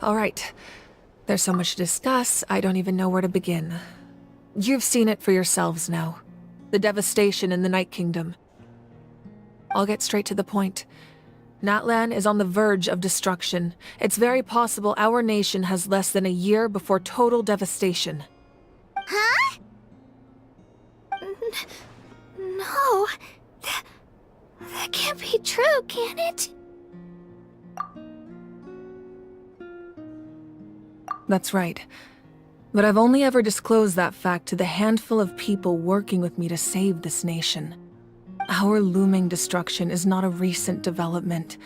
All right. There's so much to discuss, I don't even know where to begin. You've seen it for yourselves now. The devastation in the Night Kingdom. I'll get straight to the point. Natlan is on the verge of destruction. It's very possible our nation has less than a year before total devastation. Huh? No. That can't be true, can it? That's right. But I've only ever disclosed that fact to the handful of people working with me to save this nation. Our looming destruction is not a recent development,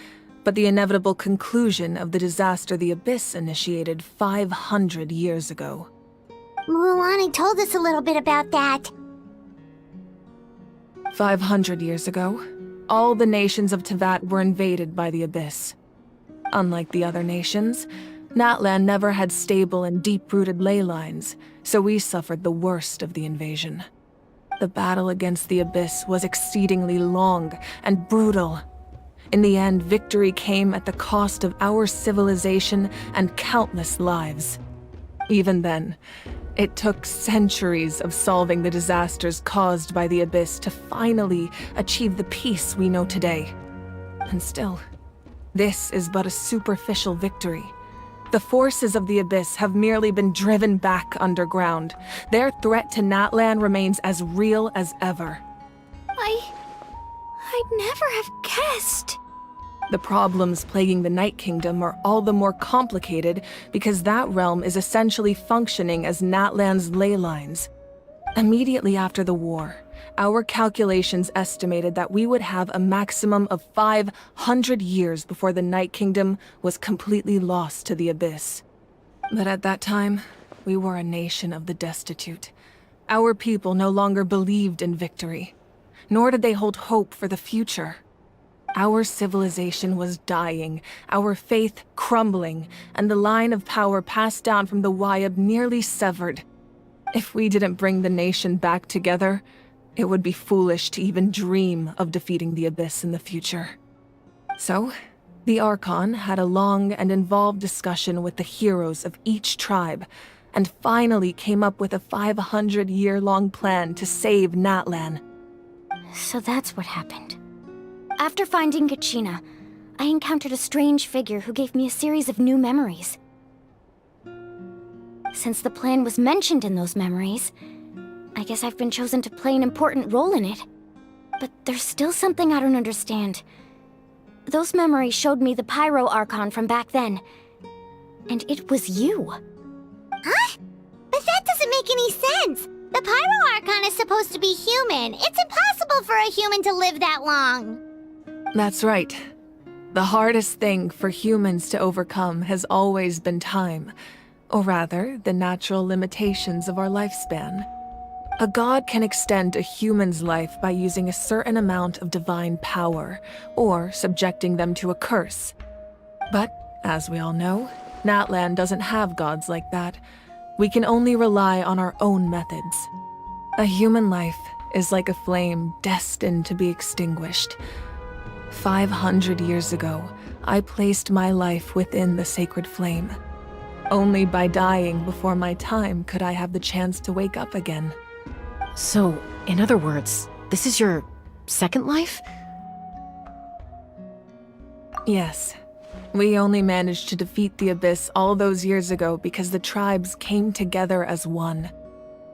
but the inevitable conclusion of the disaster the Abyss initiated 500 years ago. Mualani told us a little bit about that. 500 years ago, all the nations of Teyvat were invaded by the Abyss. Unlike the other nations, Natlan never had stable and deep-rooted ley lines, so we suffered the worst of the invasion. The battle against the Abyss was exceedingly long and brutal. In the end, victory came at the cost of our civilization and countless lives. Even then, it took centuries of solving the disasters caused by the Abyss to finally achieve the peace we know today. And still, this is but a superficial victory. The forces of the Abyss have merely been driven back underground. Their threat to Natlan remains as real as ever. I'd never have guessed. The problems plaguing the Night Kingdom are all the more complicated because that realm is essentially functioning as Natlan's ley lines. Immediately after the war, our calculations estimated that we would have a maximum of 500 years before the Night Kingdom was completely lost to the Abyss. But at that time, we were a nation of the destitute. Our people no longer believed in victory, nor did they hold hope for the future. Our civilization was dying, our faith crumbling, and the line of power passed down from the Wayab nearly severed. If we didn't bring the nation back together, it would be foolish to even dream of defeating the Abyss in the future. So, the Archon had a long and involved discussion with the heroes of each tribe, and finally came up with a 500-year-long plan to save Natlan. So that's what happened. After finding Kachina, I encountered a strange figure who gave me a series of new memories. Since the plan was mentioned in those memories, I guess I've been chosen to play an important role in it. But there's still something I don't understand. Those memories showed me the Pyro Archon from back then. And it was you. Huh? But that doesn't make any sense! The Pyro Archon is supposed to be human. It's impossible for a human to live that long. That's right. The hardest thing for humans to overcome has always been time. Or rather, the natural limitations of our lifespan. A god can extend a human's life by using a certain amount of divine power, or subjecting them to a curse. But, as we all know, Natlan doesn't have gods like that. We can only rely on our own methods. A human life is like a flame destined to be extinguished. 500 years ago, I placed my life within the sacred flame. Only by dying before my time could I have the chance to wake up again. So, in other words, this is your second life? Yes. We only managed to defeat the Abyss all those years ago because the tribes came together as one.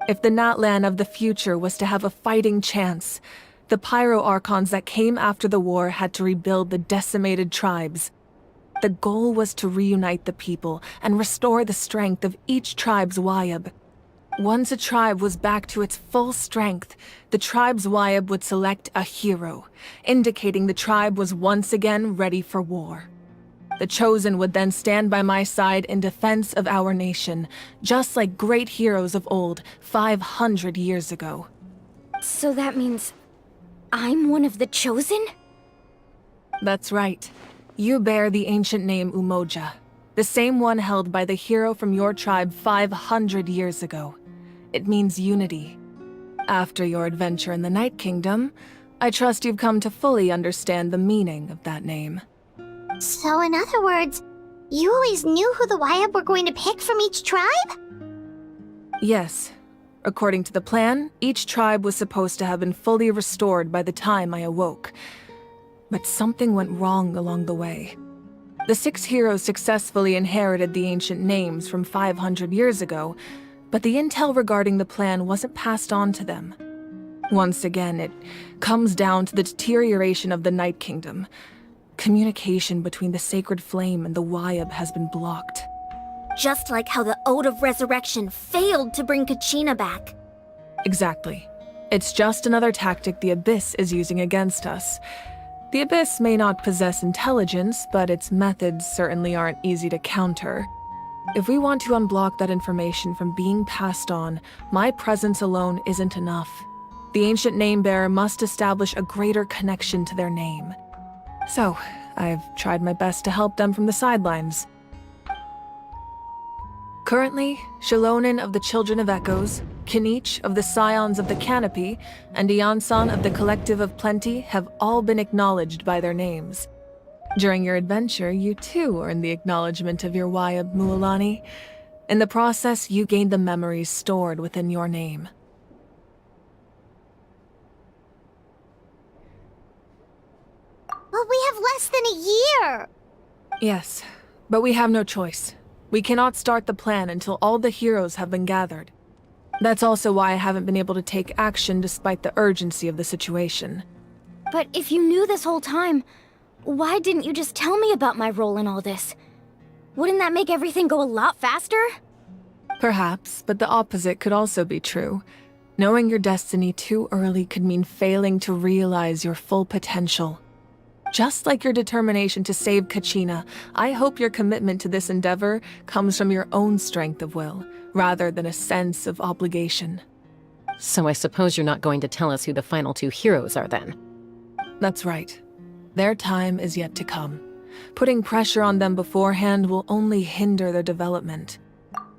If the Natlan of the future was to have a fighting chance, the Pyro Archons that came after the war had to rebuild the decimated tribes. The goal was to reunite the people and restore the strength of each tribe's Wayab. Once a tribe was back to its full strength, the tribe's Wayab would select a hero, indicating the tribe was once again ready for war. The Chosen would then stand by my side in defense of our nation, just like great heroes of old 500 years ago. So that means I'm one of the Chosen? That's right. You bear the ancient name Umoja, the same one held by the hero from your tribe 500 years ago. It means unity. After your adventure in the Night Kingdom, I trust you've come to fully understand the meaning of that name. So in other words, you always knew who the Wyab were going to pick from each tribe? Yes. According to the plan, each tribe was supposed to have been fully restored by the time I awoke. But something went wrong along the way. The 6 heroes successfully inherited the ancient names from 500 years ago, but the intel regarding the plan wasn't passed on to them. Once again, it comes down to the deterioration of the Night Kingdom. Communication between the Sacred Flame and the Wyab has been blocked. Just like how the Ode of Resurrection failed to bring Kachina back. Exactly. It's just another tactic the Abyss is using against us. The Abyss may not possess intelligence, but its methods certainly aren't easy to counter. If we want to unblock that information from being passed on, my presence alone isn't enough. The ancient name-bearer must establish a greater connection to their name. So, I've tried my best to help them from the sidelines. Currently, Shalonin of the Children of Echoes, Kinich of the Scions of the Canopy, and Iansan of the Collective of Plenty have all been acknowledged by their names. During your adventure, you too earned the acknowledgement of your Wyab, Mualani. In the process, you gained the memories stored within your name. But we have less than a year! Yes, but we have no choice. We cannot start the plan until all the heroes have been gathered. That's also why I haven't been able to take action despite the urgency of the situation. But if you knew this whole time, why didn't you just tell me about my role in all this? Wouldn't that make everything go a lot faster? Perhaps, but the opposite could also be true. Knowing your destiny too early could mean failing to realize your full potential. Just like your determination to save Kachina, I hope your commitment to this endeavor comes from your own strength of will, rather than a sense of obligation. So I suppose you're not going to tell us who the final 2 heroes are then? That's right. Their time is yet to come. Putting pressure on them beforehand will only hinder their development.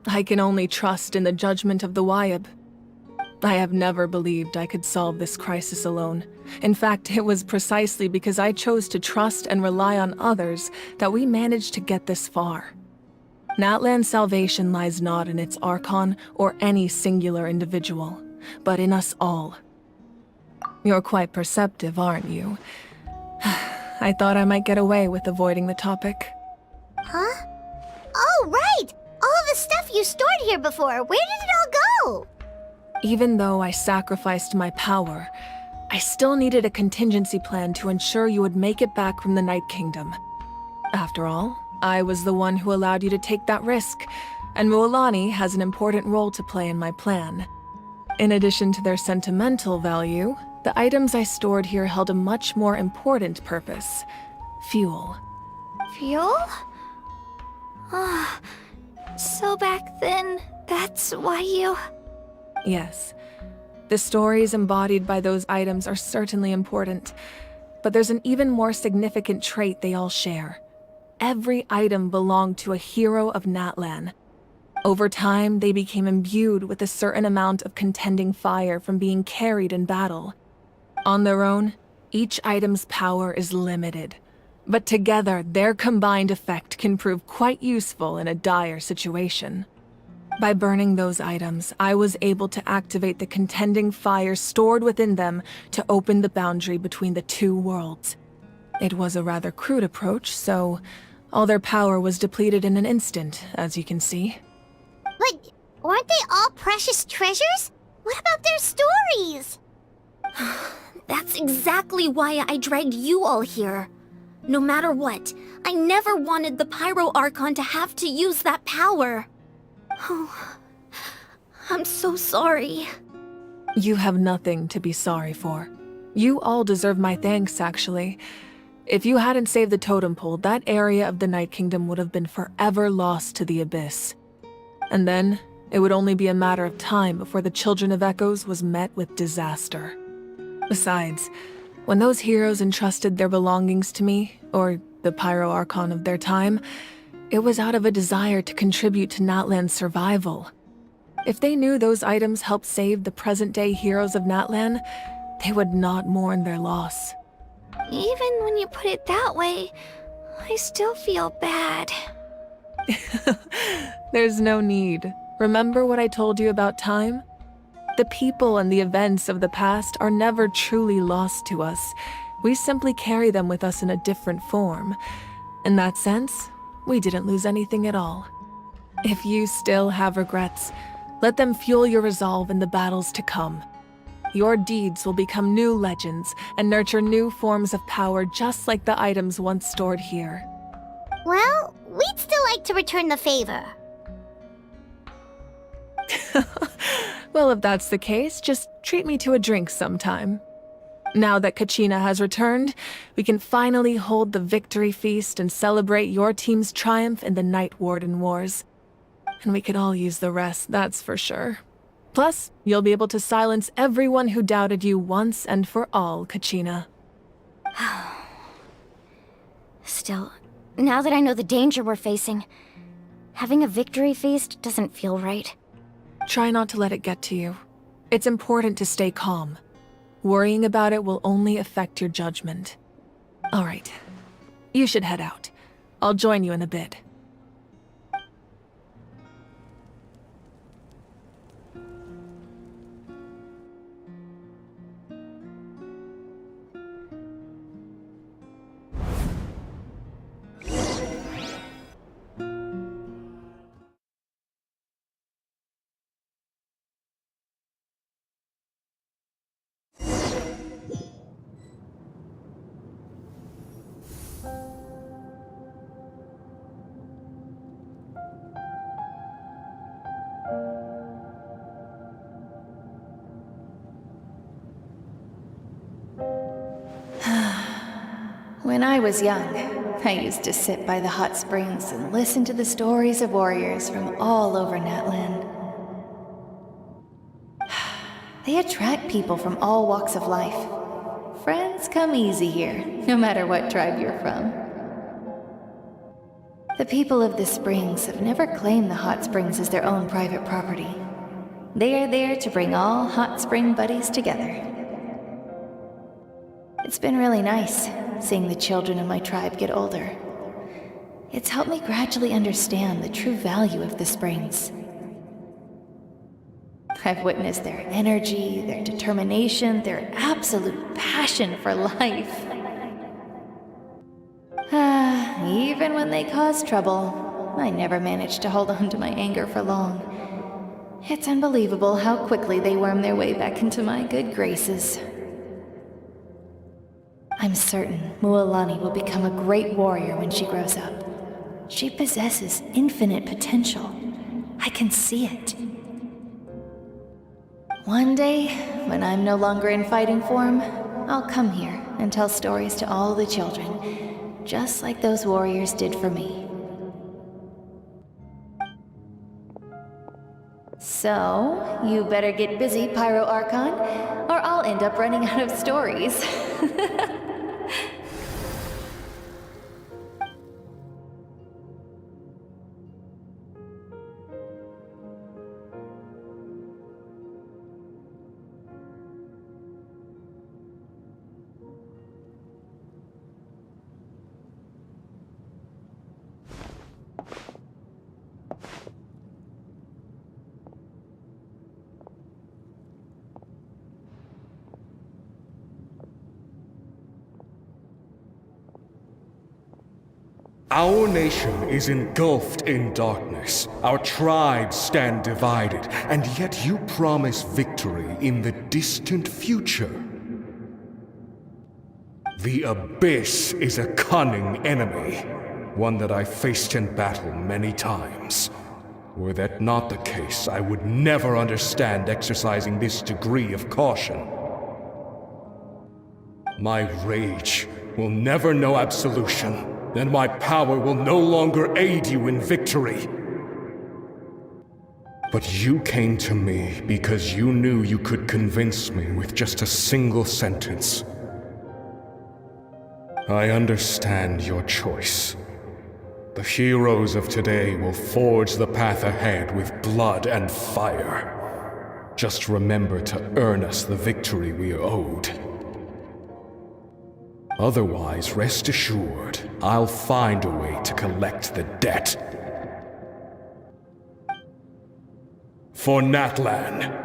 I can only trust in the judgment of the Wyab. I have never believed I could solve this crisis alone. In fact, it was precisely because I chose to trust and rely on others that we managed to get this far. Natlan's salvation lies not in its Archon or any singular individual, but in us all. You're quite perceptive, aren't you? I thought I might get away with avoiding the topic. Huh? Oh, right! All of the stuff you stored here before, where did it all go? Even though I sacrificed my power, I still needed a contingency plan to ensure you would make it back from the Night Kingdom. After all, I was the one who allowed you to take that risk, and Mualani has an important role to play in my plan. In addition to their sentimental value, the items I stored here held a much more important purpose: fuel. Fuel? Ah, so back then, that's why you... Yes. The stories embodied by those items are certainly important, but there's an even more significant trait they all share. Every item belonged to a hero of Natlan. Over time, they became imbued with a certain amount of contending fire from being carried in battle. On their own, each item's power is limited, but together, their combined effect can prove quite useful in a dire situation. By burning those items, I was able to activate the contending fire stored within them to open the boundary between the 2 worlds. It was a rather crude approach, so all their power was depleted in an instant, as you can see. But weren't they all precious treasures? What about their stories? That's exactly why I dragged you all here. No matter what, I never wanted the Pyro Archon to have to use that power. Oh, I'm so sorry. You have nothing to be sorry for. You all deserve my thanks, actually. If you hadn't saved the totem pole, that area of the Night Kingdom would have been forever lost to the Abyss. And then, it would only be a matter of time before the Children of Echoes was met with disaster. Besides, when those heroes entrusted their belongings to me, or the Pyro Archon of their time, it was out of a desire to contribute to Natlan's survival. If they knew those items helped save the present-day heroes of Natlan, they would not mourn their loss. Even when you put it that way, I still feel bad. There's no need. Remember what I told you about time? The people and the events of the past are never truly lost to us. We simply carry them with us in a different form. In that sense, we didn't lose anything at all. If you still have regrets, let them fuel your resolve in the battles to come. Your deeds will become new legends and nurture new forms of power just like the items once stored here. Well, we'd still like to return the favor. Well, if that's the case, just treat me to a drink sometime. Now that Kachina has returned, we can finally hold the victory feast and celebrate your team's triumph in the Night Warden Wars. And we could all use the rest, that's for sure. Plus, you'll be able to silence everyone who doubted you once and for all, Kachina. Still, now that I know the danger we're facing, having a victory feast doesn't feel right. Try not to let it get to you. It's important to stay calm. Worrying about it will only affect your judgment. All right. You should head out. I'll join you in a bit. When I was young, I used to sit by the hot springs and listen to the stories of warriors from all over Natlan. They attract people from all walks of life. Friends come easy here, no matter what tribe you're from. The people of the springs have never claimed the hot springs as their own private property. They are there to bring all hot spring buddies together. It's been really nice, seeing the children of my tribe get older. It's helped me gradually understand the true value of the springs. I've witnessed their energy, their determination, their absolute passion for life. Even when they cause trouble, I never managed to hold on to my anger for long. It's unbelievable how quickly they worm their way back into my good graces. I'm certain Mualani will become a great warrior when she grows up. She possesses infinite potential. I can see it. One day, when I'm no longer in fighting form, I'll come here and tell stories to all the children, just like those warriors did for me. So, you better get busy, Pyro Archon, or I'll end up running out of stories. Our nation is engulfed in darkness. Our tribes stand divided, and yet you promise victory in the distant future. The Abyss is a cunning enemy, one that I faced in battle many times. Were that not the case, I would never understand exercising this degree of caution. My rage will never know absolution. Then my power will no longer aid you in victory. But you came to me because you knew you could convince me with just a single sentence. I understand your choice. The heroes of today will forge the path ahead with blood and fire. Just remember to earn us the victory we are owed. Otherwise, rest assured, I'll find a way to collect the debt. For Natlan.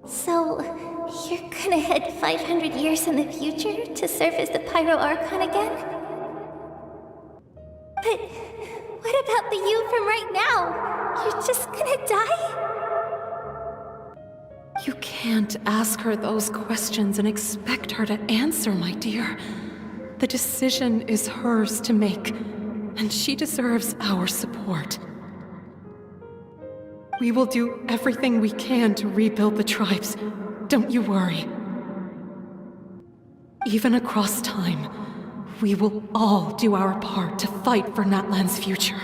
So, you're gonna head 500 years in the future to serve as the Pyro Archon again? But what about the you from right now? You're just gonna die? You can't ask her those questions and expect her to answer, my dear. The decision is hers to make, and she deserves our support. We will do everything we can to rebuild the tribes. Don't you worry. Even across time, we will all do our part to fight for Natlan's future.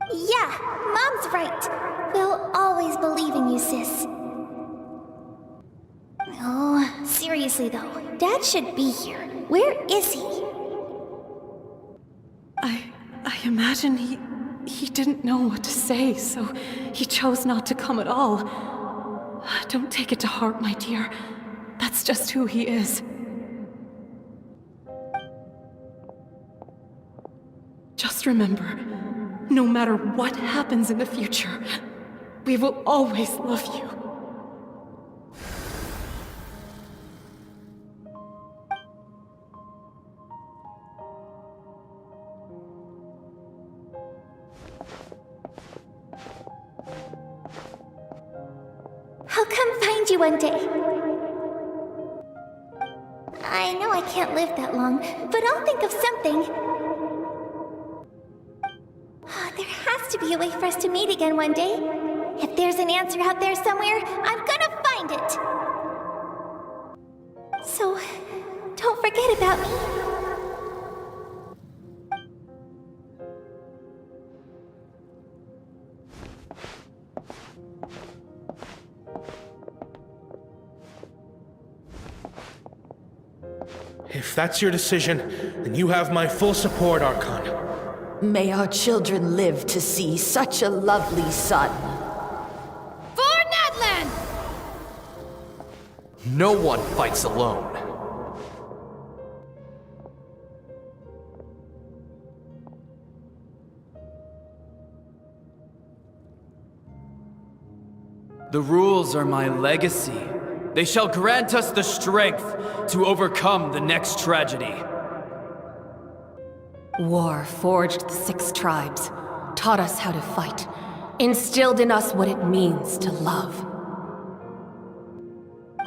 Yeah, Mom's right. We'll always believe in you, sis. Oh, seriously though, Dad should be here. Where is he? I imagine he didn't know what to say, so he chose not to come at all. Don't take it to heart, my dear. That's just who he is. Just remember, no matter what happens in the future, we will always love you. I'll come find you one day. I know I can't live that long, but I'll think of something. There has to be a way for us to meet again one day. If there's an answer out there somewhere, I'm gonna find it. So, don't forget about me. If that's your decision, then you have my full support, Archon. May our children live to see such a lovely son. For Natlan! No one fights alone. The rules are my legacy. They shall grant us the strength to overcome the next tragedy. War forged the 6 tribes, taught us how to fight, instilled in us what it means to love.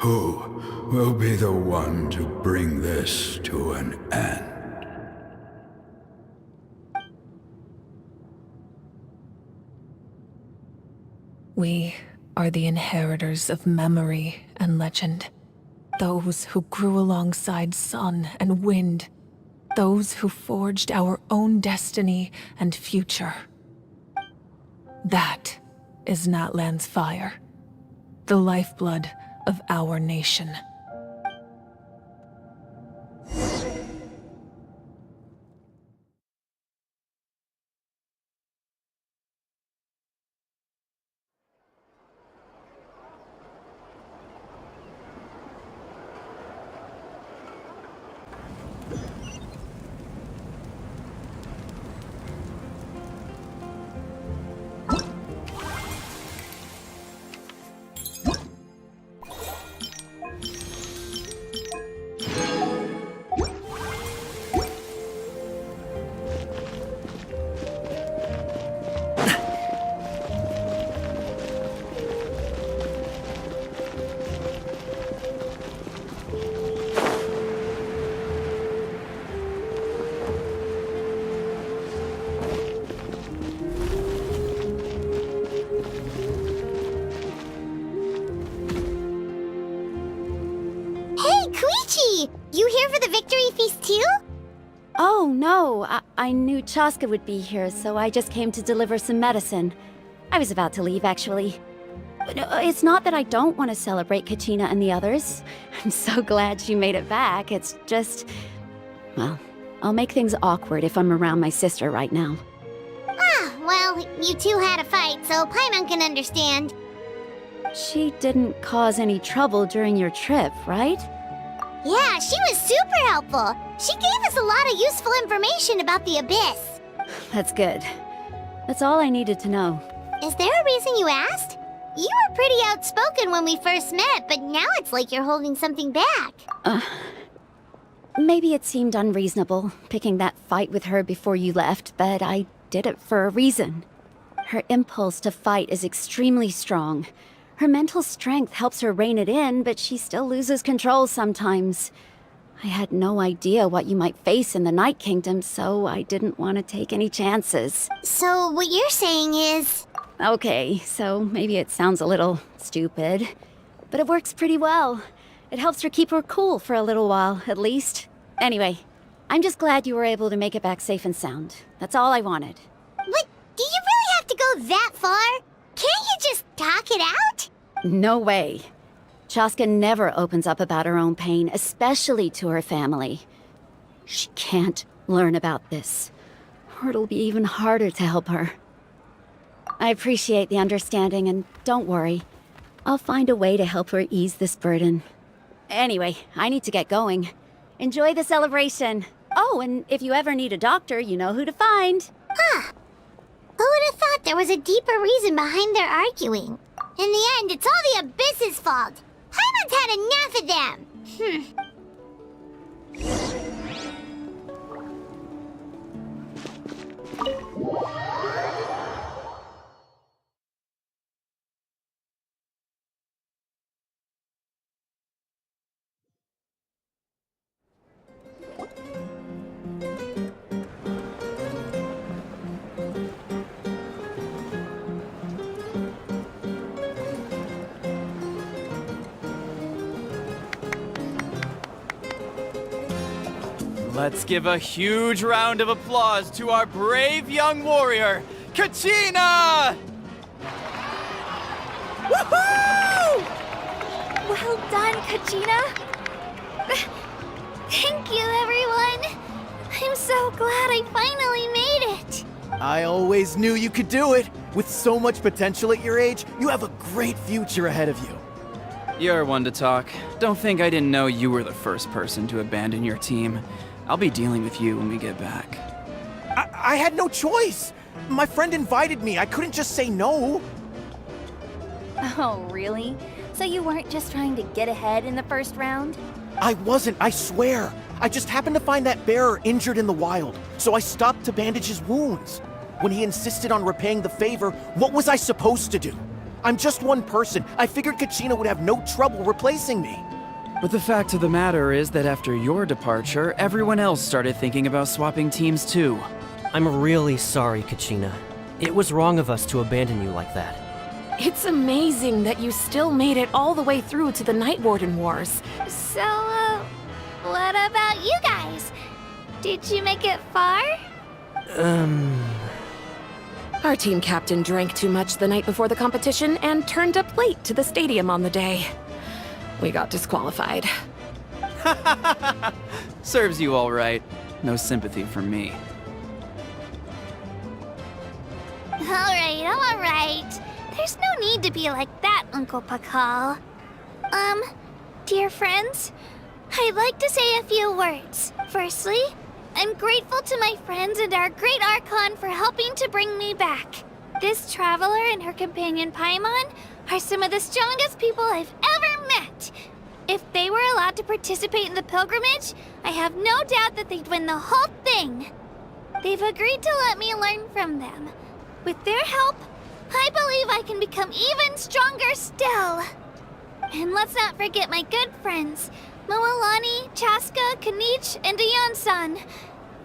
Who will be the one to bring this to an end? We are the inheritors of memory and legend. Those who grew alongside sun and wind. Those who forged our own destiny and future. That is Natlan's fire, the lifeblood of our nation. You here for the victory feast too? Oh, no. I knew Chaska would be here, so I just came to deliver some medicine. I was about to leave, actually. It's not that I don't want to celebrate Kachina and the others. I'm so glad she made it back. It's just... well, I'll make things awkward if I'm around my sister right now. Ah, well, you two had a fight, so Paimon can understand. She didn't cause any trouble during your trip, right? Yeah, she was super helpful. She gave us a lot of useful information about the Abyss. That's good. That's all I needed to know. Is there a reason you asked? You were pretty outspoken when we first met, but now it's like you're holding something back. Maybe it seemed unreasonable, picking that fight with her before you left, but I did it for a reason. Her impulse to fight is extremely strong. Her mental strength helps her rein it in, but she still loses control sometimes. I had no idea what you might face in the Night Kingdom, so I didn't want to take any chances. So what you're saying is... Okay, so maybe it sounds a little stupid, but it works pretty well. It helps her keep her cool for a little while, at least. Anyway, I'm just glad you were able to make it back safe and sound. That's all I wanted. What? Do you really have to go that far? Can't you just talk it out? No way. Chaska never opens up about her own pain, especially to her family. She can't learn about this, or it'll be even harder to help her. I appreciate the understanding, and don't worry. I'll find a way to help her ease this burden. Anyway, I need to get going. Enjoy the celebration. Oh, and if you ever need a doctor, you know who to find. Huh. Who would have thought there was a deeper reason behind their arguing? In the end, it's all the Abyss's fault. Paimon's had enough of them. Let's give a huge round of applause to our brave young warrior, Kachina! Woohoo! Well done, Kachina. Thank you, everyone. I'm so glad I finally made it. I always knew you could do it. With so much potential at your age, you have a great future ahead of you. You're one to talk. Don't think I didn't know you were the first person to abandon your team. I'll be dealing with you when we get back. I had no choice. My friend invited me. I couldn't just say no. Oh, really? So you weren't just trying to get ahead in the first round? I wasn't, I swear. I just happened to find that bearer injured in the wild, so I stopped to bandage his wounds. When he insisted on repaying the favor, what was I supposed to do? I'm just one person. I figured Kachina would have no trouble replacing me. But the fact of the matter is that after your departure, everyone else started thinking about swapping teams too. I'm really sorry, Kachina. It was wrong of us to abandon you like that. It's amazing that you still made it all the way through to the Night Warden Wars. So, what about you guys? Did you make it far? Our team captain drank too much the night before the competition and turned up late to the stadium on the day. We got disqualified. Serves you all right. No sympathy from me. All right. There's no need to be like that, Uncle Pakal. Dear friends, I'd like to say a few words. Firstly, I'm grateful to my friends and our great Archon for helping to bring me back. This traveler and her companion Paimon are some of the strongest people I've ever met. If they were allowed to participate in the pilgrimage, I have no doubt that they'd win the whole thing. They've agreed to let me learn from them. With their help, I believe I can become even stronger still. And let's not forget my good friends, Moalani, Chaska, Kanich, and Ayan-san.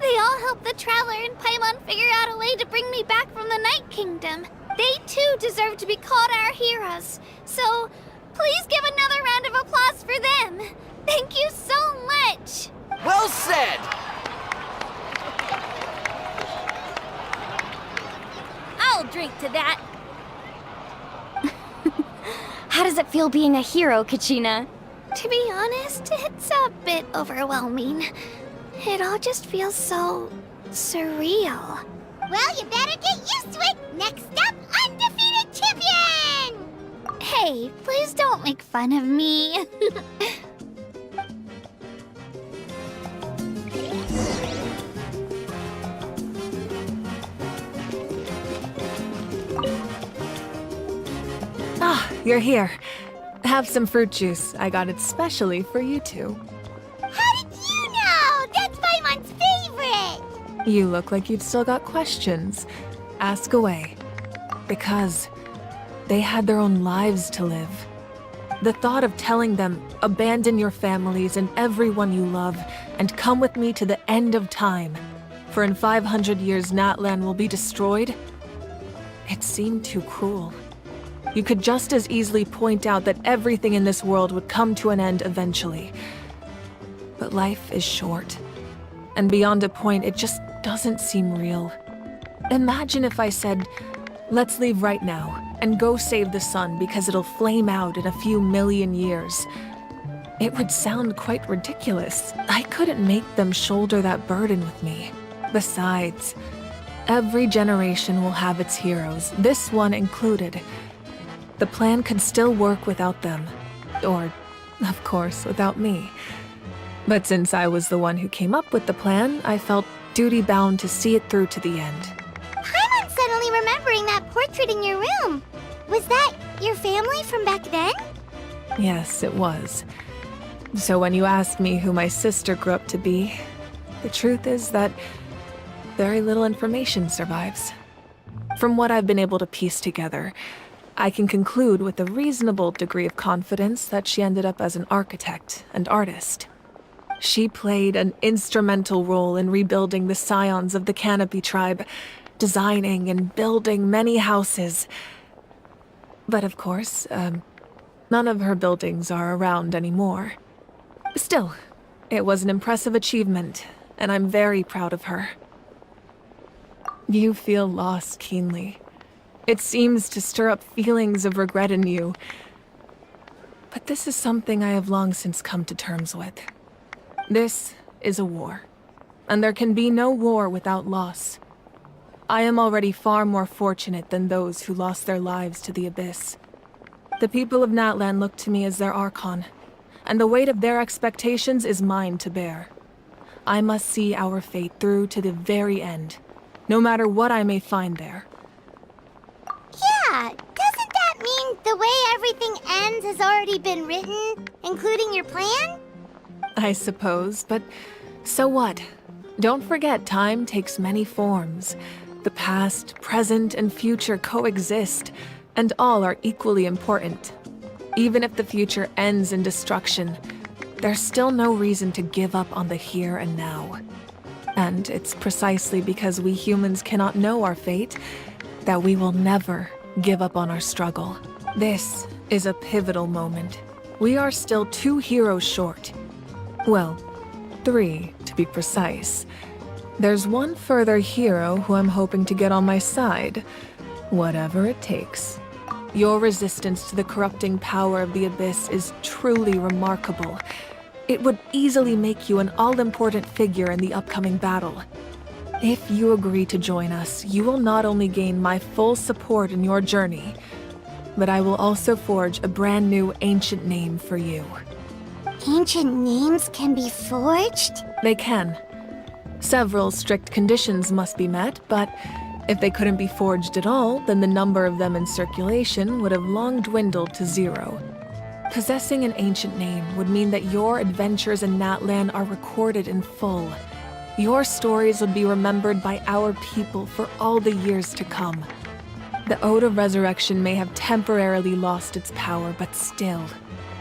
They all helped the Traveler and Paimon figure out a way to bring me back from the Night Kingdom. They too deserve to be called our heroes. So, please give another round of applause for them. Thank you so much. Well said! I'll drink to that. How does it feel being a hero, Kachina? To be honest, it's a bit overwhelming. It all just feels so surreal. Well, you better get used to it! Next up, undefeated champion! Hey, please don't make fun of me. Ah, you're here. Have some fruit juice. I got it specially for you two. How did you know? That's Paimon's favorite! You look like you've still got questions. Ask away. Because they had their own lives to live. The thought of telling them, abandon your families and everyone you love, and come with me to the end of time, for in 500 years Natlan will be destroyed, it seemed too cruel. You could just as easily point out that everything in this world would come to an end eventually. But life is short. And beyond a point, it just doesn't seem real. Imagine if I said, let's leave right now, and go save the sun because it'll flame out in a few million years. It would sound quite ridiculous. I couldn't make them shoulder that burden with me. Besides, every generation will have its heroes, this one included. The plan could still work without them. Or, of course, without me. But since I was the one who came up with the plan, I felt duty-bound to see it through to the end. Paimon's suddenly remembering that portrait in your room. Was that your family from back then? Yes, it was. So when you asked me who my sister grew up to be, the truth is that very little information survives. From what I've been able to piece together, I can conclude with a reasonable degree of confidence that she ended up as an architect and artist. She played an instrumental role in rebuilding the scions of the Canopy tribe, designing and building many houses. But of course, none of her buildings are around anymore. Still, it was an impressive achievement, and I'm very proud of her. You feel loss keenly. It seems to stir up feelings of regret in you. But this is something I have long since come to terms with. This is a war, and there can be no war without loss. I am already far more fortunate than those who lost their lives to the Abyss. The people of Natlan look to me as their Archon, and the weight of their expectations is mine to bear. I must see our fate through to the very end, no matter what I may find there. Yeah, doesn't that mean the way everything ends has already been written, including your plan? I suppose, but so what? Don't forget, time takes many forms. The past, present, and future coexist, and all are equally important. Even if the future ends in destruction, there's still no reason to give up on the here and now. And it's precisely because we humans cannot know our fate that we will never give up on our struggle. This is a pivotal moment. We are still 2 heroes short. Well, 3 to be precise. There's one further hero who I'm hoping to get on my side, whatever it takes. Your resistance to the corrupting power of the Abyss is truly remarkable. It would easily make you an all-important figure in the upcoming battle. If you agree to join us, you will not only gain my full support in your journey, but I will also forge a brand new ancient name for you. Ancient names can be forged? They can. Several strict conditions must be met, but if they couldn't be forged at all, then the number of them in circulation would have long dwindled to 0. Possessing an ancient name would mean that your adventures in Natlan are recorded in full. Your stories would be remembered by our people for all the years to come. The Ode of Resurrection may have temporarily lost its power, but still,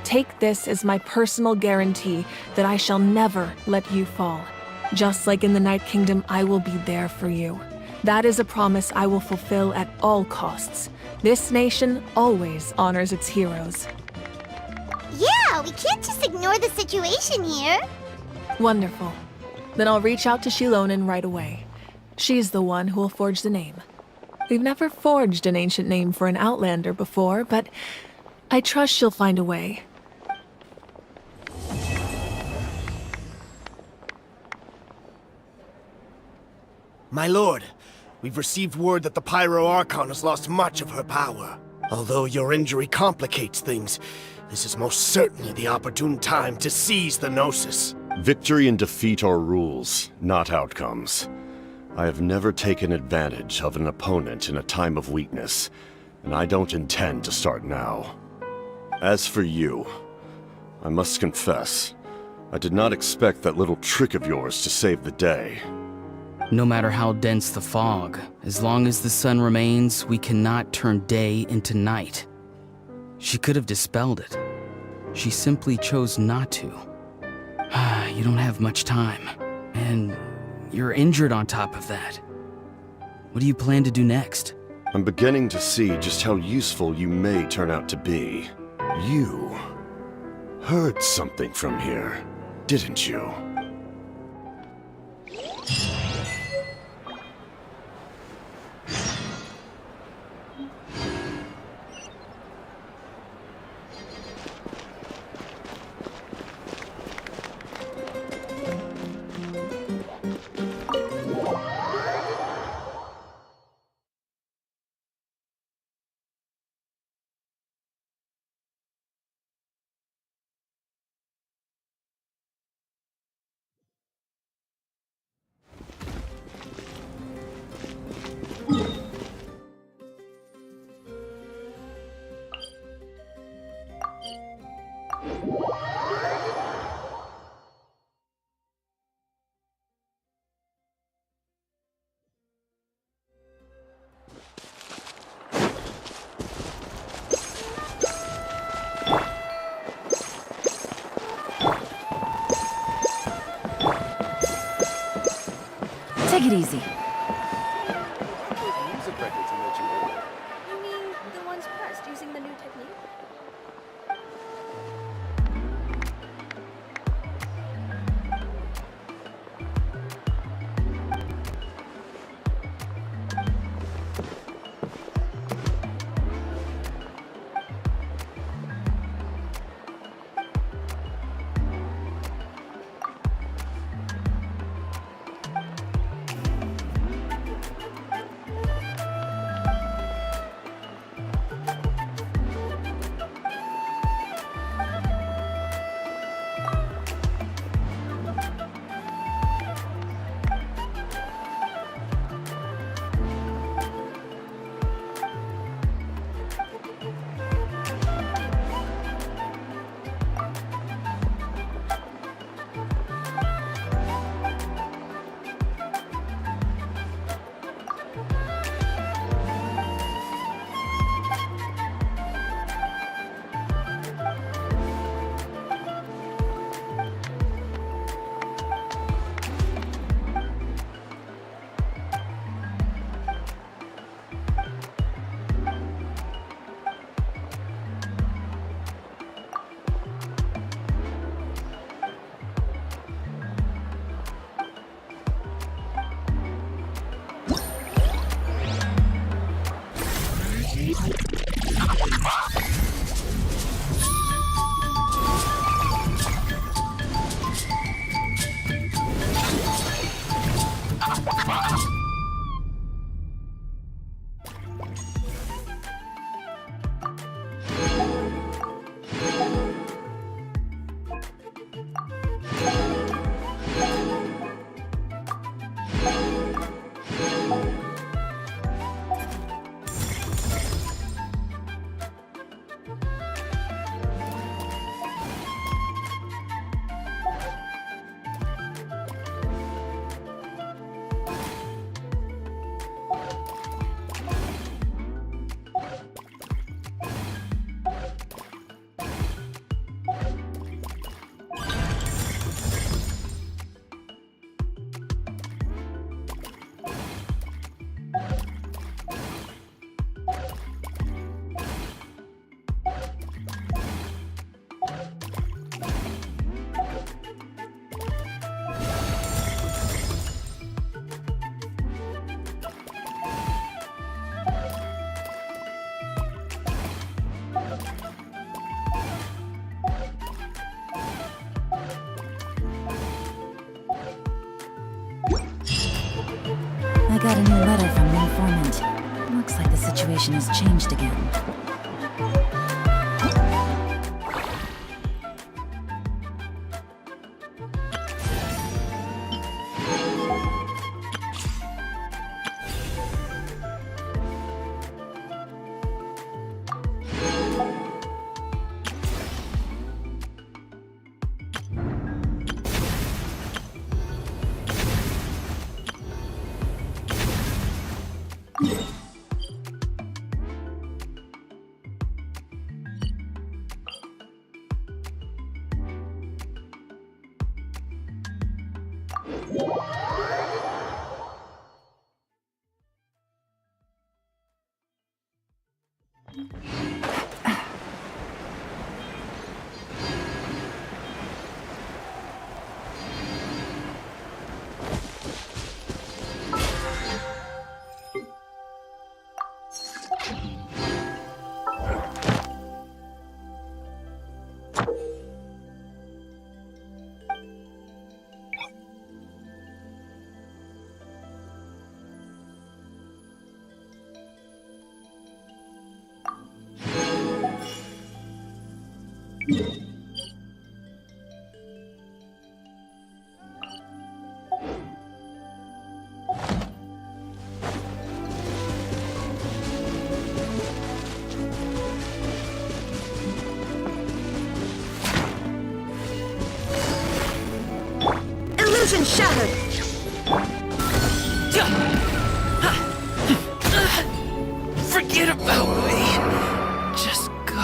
take this as my personal guarantee that I shall never let you fall. Just like in the Night Kingdom, I will be there for you. That is a promise I will fulfill at all costs. This nation always honors its heroes. Yeah, we can't just ignore the situation here. Wonderful. Then I'll reach out to Shilonen right away. She's the one who will forge the name. We've never forged an ancient name for an Outlander before, but I trust she'll find a way. My lord, we've received word that the Pyro Archon has lost much of her power. Although your injury complicates things, this is most certainly the opportune time to seize the Gnosis. Victory and defeat are rules, not outcomes. I have never taken advantage of an opponent in a time of weakness, and I don't intend to start now. As for you, I must confess, I did not expect that little trick of yours to save the day. No matter how dense the fog, as long as the sun remains, we cannot turn day into night. She could have dispelled it. She simply chose not to. You don't have much time, and you're injured on top of that. What do you plan to do next? I'm beginning to see just how useful you may turn out to be. You heard something from here, didn't you? Take it easy. You mean the ones pressed using the new technique? I got a new letter from the informant. Looks like the situation has changed again. Illusion shattered! Forget about me. Just go.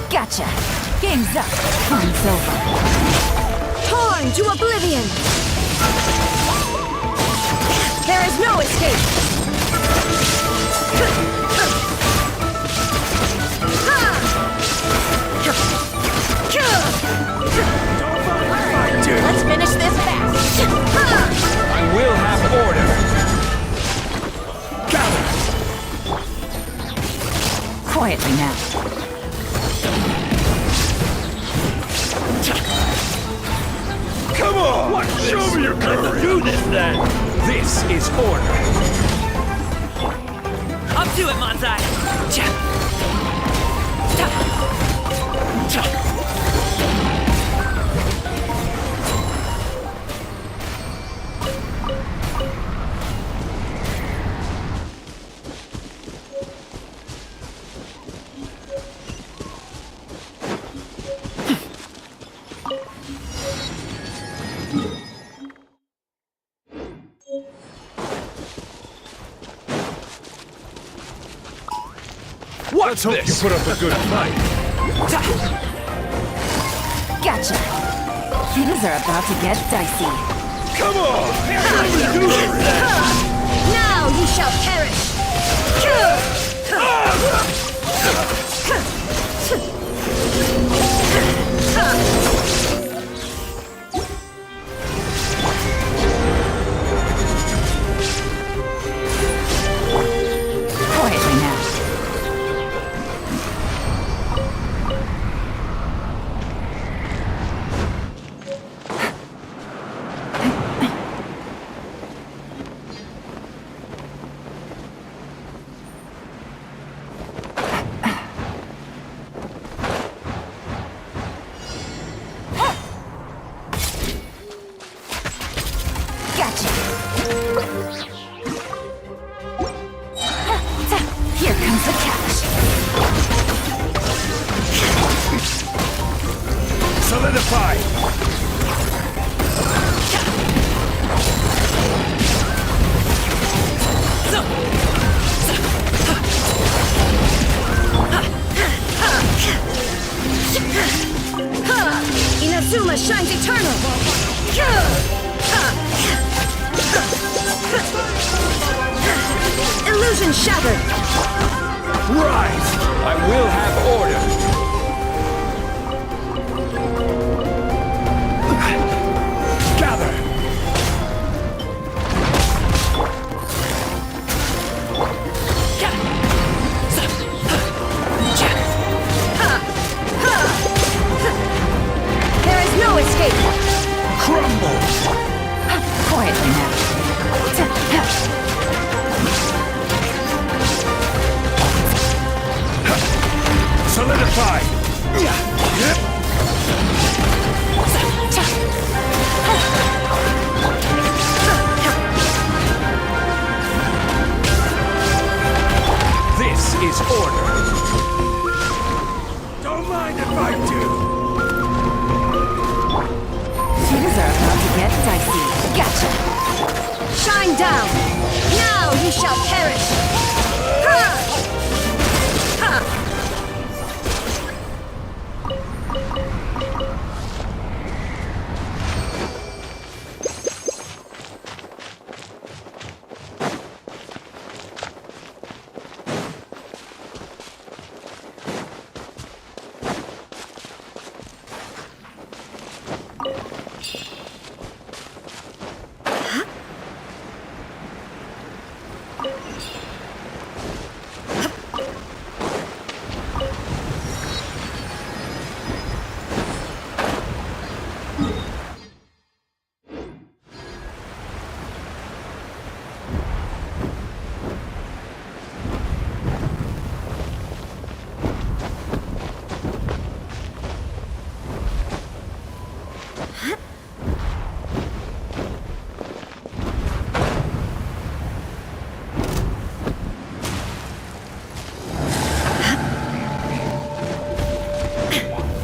Gotcha! Game's up! Fun's over! Torn to oblivion! There is no escape! Dude. Let's finish this fast! I will have order. Gather. Quietly now. Come on! What? Show me your courage! Let's do this then! This is order! Up to it, Manzai! Let's hope you put up a good fight. Gotcha! Things are about to get dicey. Come on! Now you shall perish! Here comes the catch. Solidify! Inazuma shines eternal! Illusion shattered! Rise! I will have order! Gather! There is no escape! Crumble! Quietly now. Solidify! This is order! Don't mind if I do! Things are about to get dicey. Gotcha! Shine down! Now you shall perish! Ha! Ha!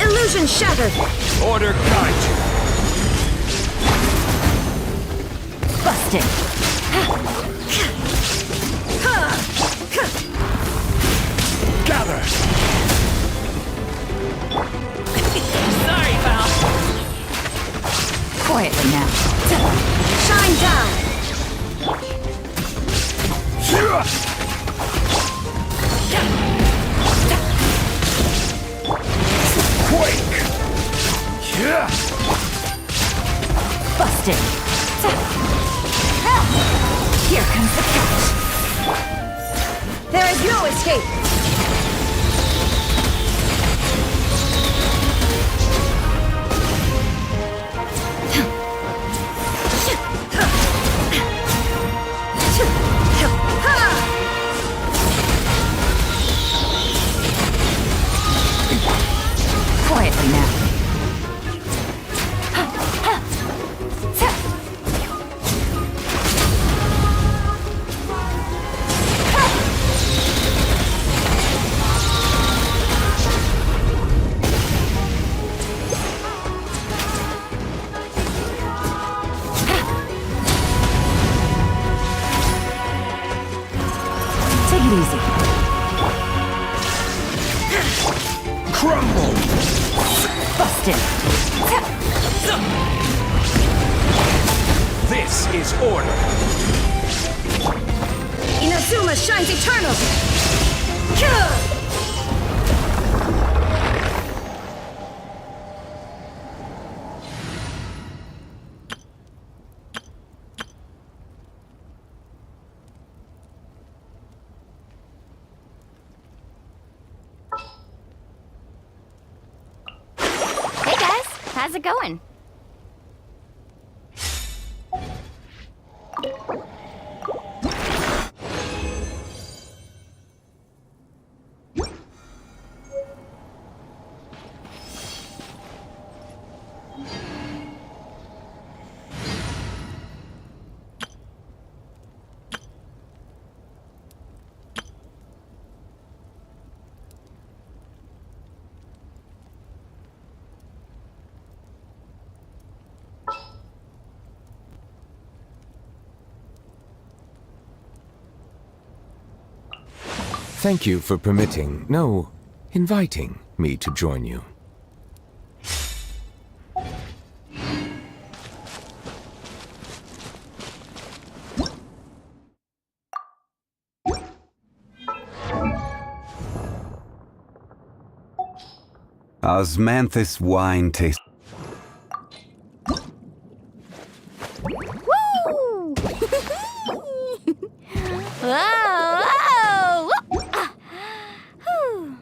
Illusion shattered! Order guide you! Busted. Gather! Sorry, pal. Quietly now. Shine down! Quake! Busted. Here comes the catch. There is no escape! Quietly now. Take it easy. Crumble! Busted. This is order! Inazuma shines eternal! Hey guys, how's it going? Thank you for permitting, no, inviting me to join you. Osmanthus wine tastes. Woo! Whoa! Whoa! Ah. Whew.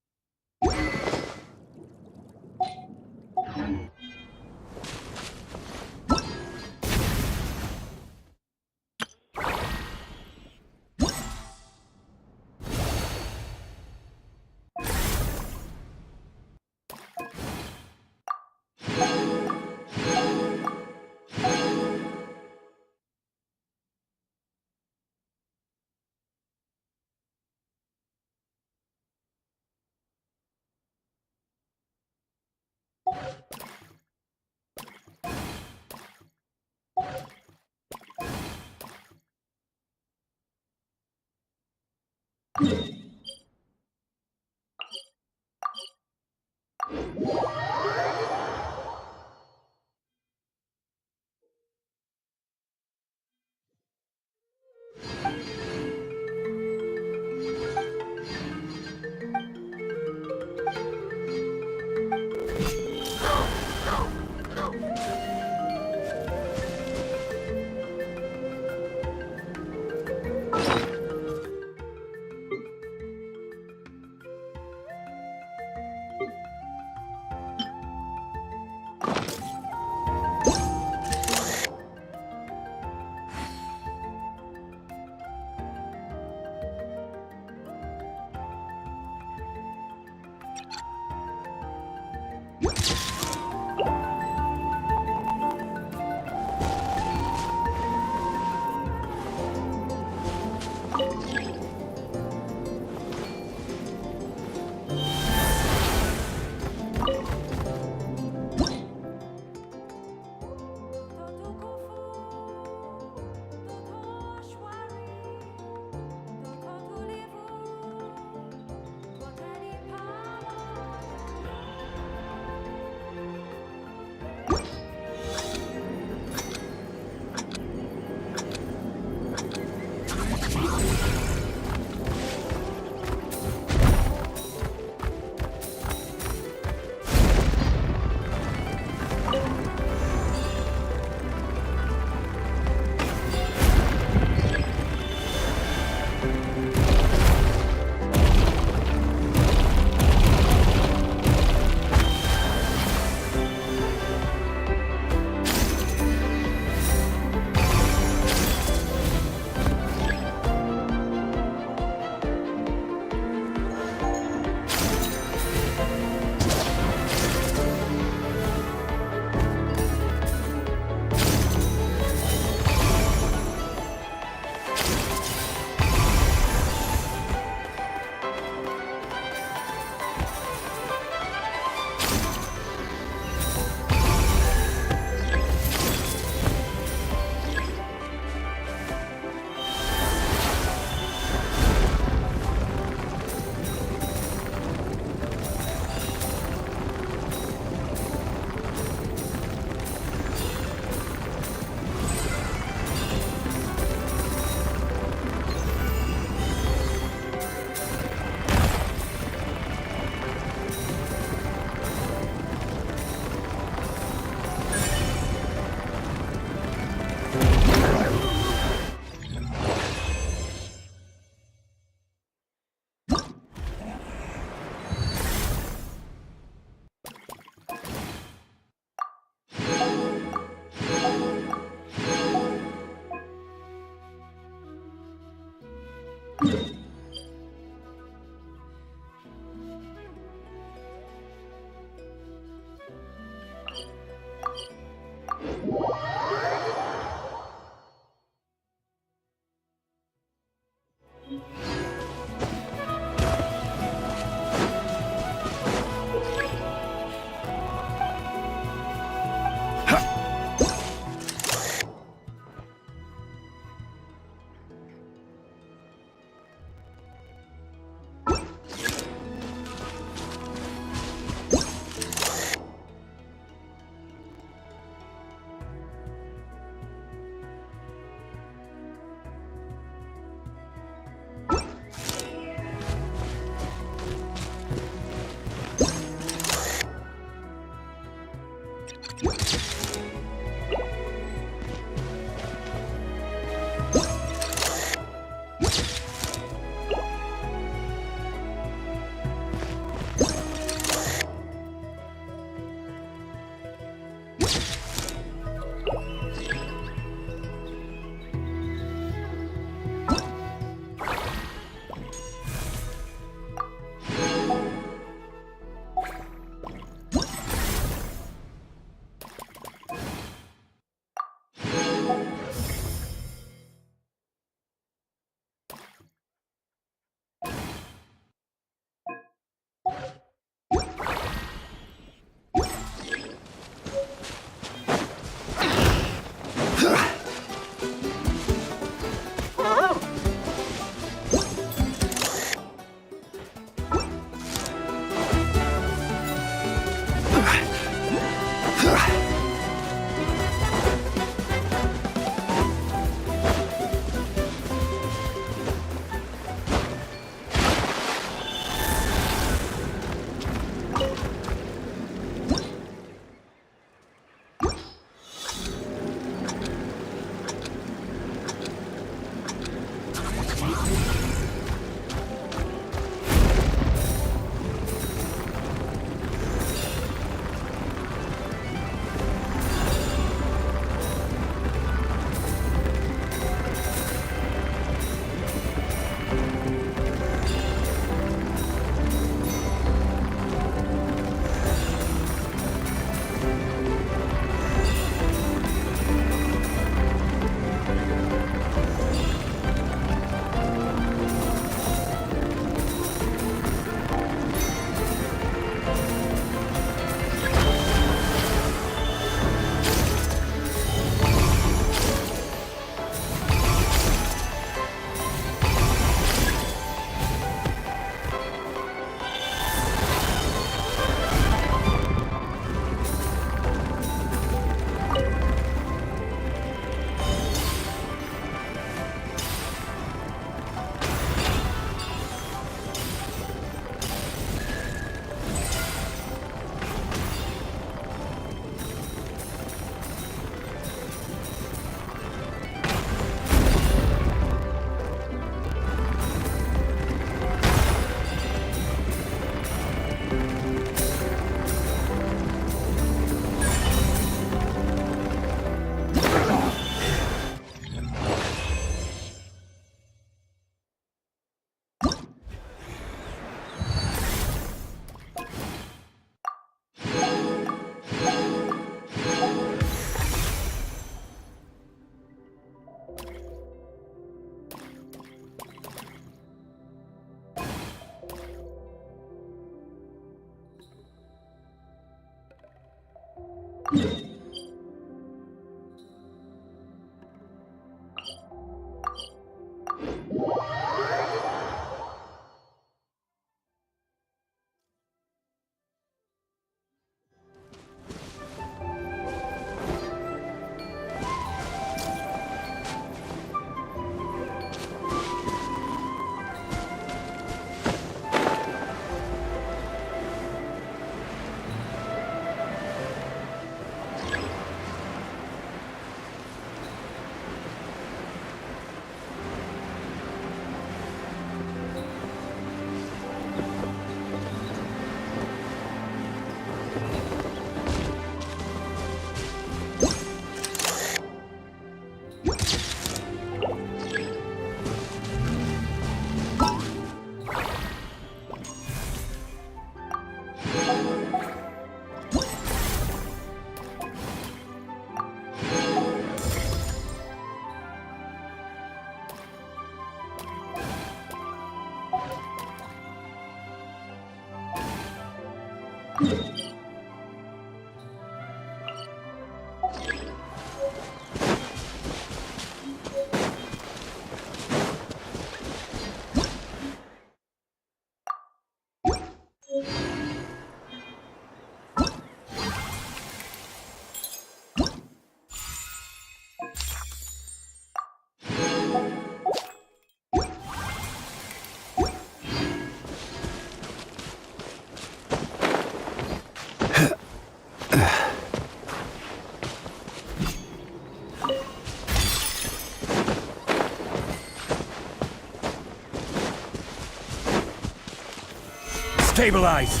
Stabilize!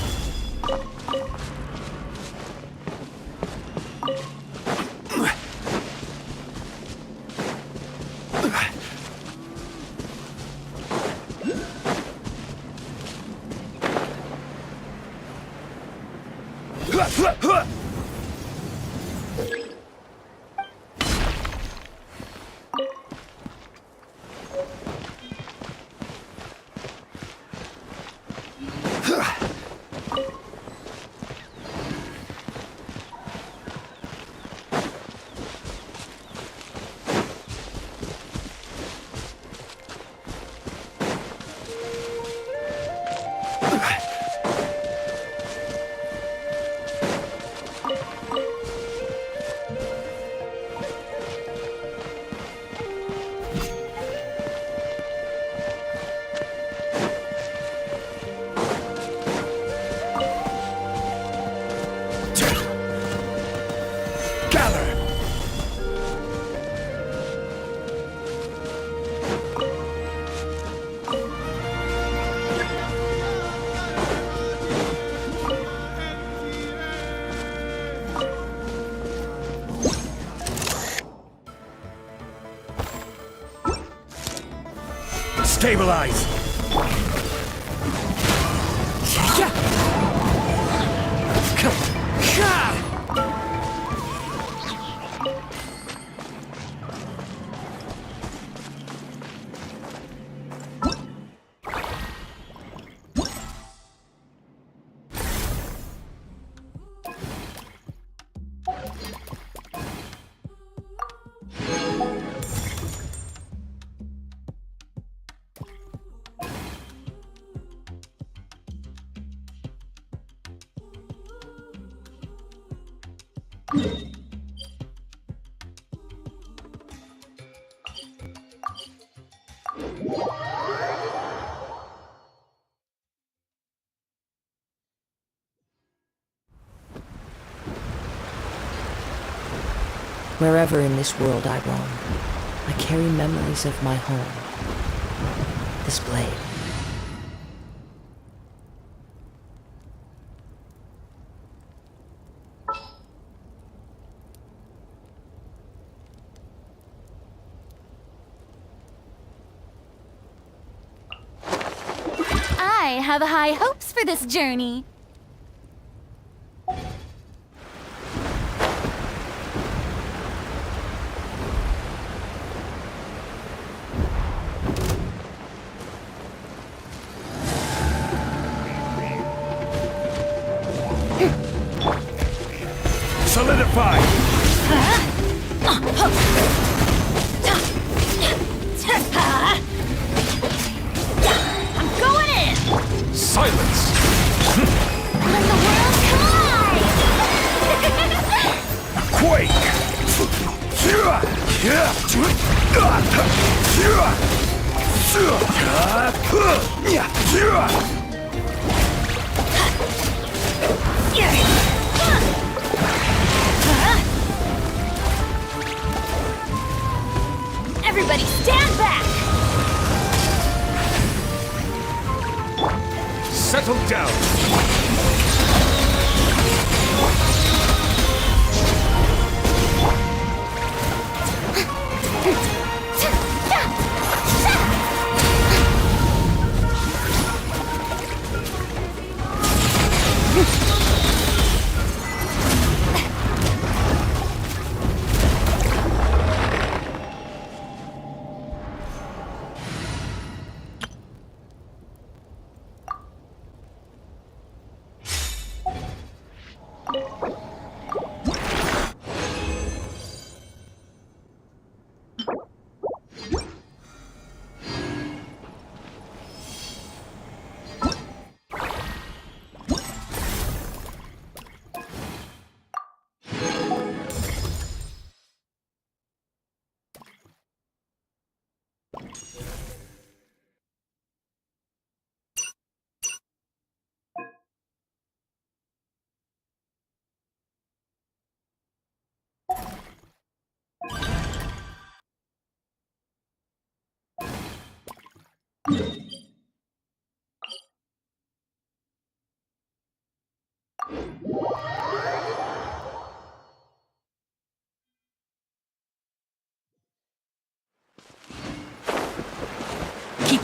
Stabilize! Wherever in this world I roam, I carry memories of my home. This blade. I have high hopes for this journey. Solidify! I'm going in! Silence! Let the world collide! Quake! Everybody stand back! Settle down! Keep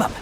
up.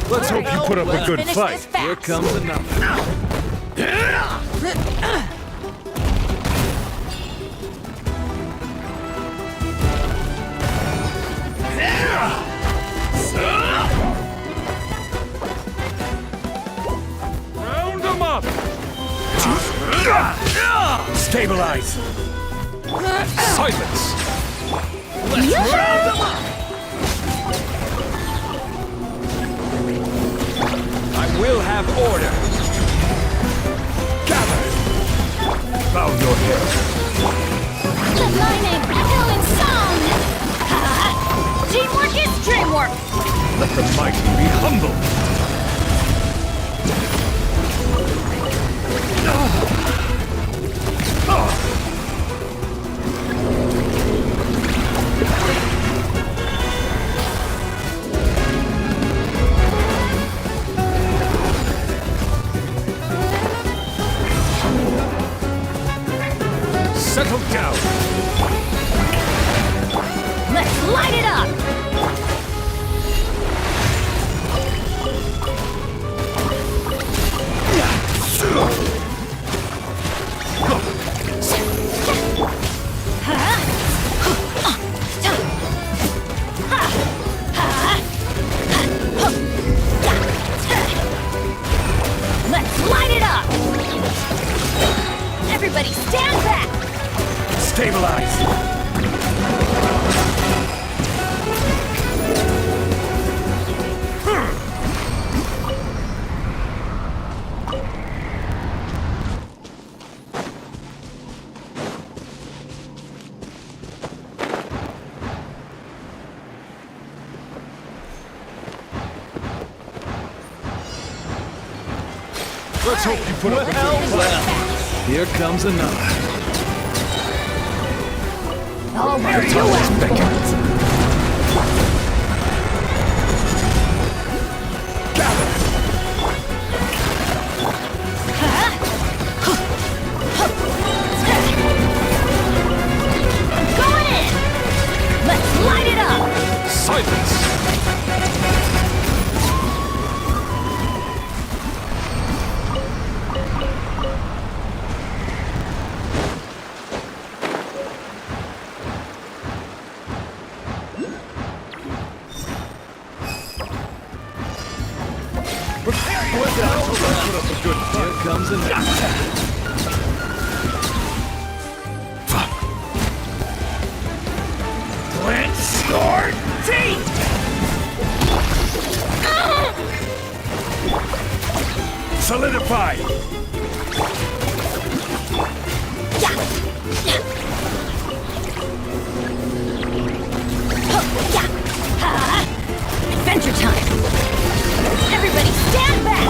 Let's hope you put up a good fight. Here comes another. Round them up! Stabilize! Silence! Let's round them up! I will have order! Gather! Bow your head! Let my name echo in song! Teamwork is dreamwork! Let the mighty be humble! Settle down! Let's light it up! Let's light it up! Everybody stand back! Stabilize! Let's hope you put up a good fight. Here comes another. Oh, where you at? I'm going in! Let's light it up! Silence! Here comes another. Clench your teeth! Solidify! Adventure time! Everybody stand back!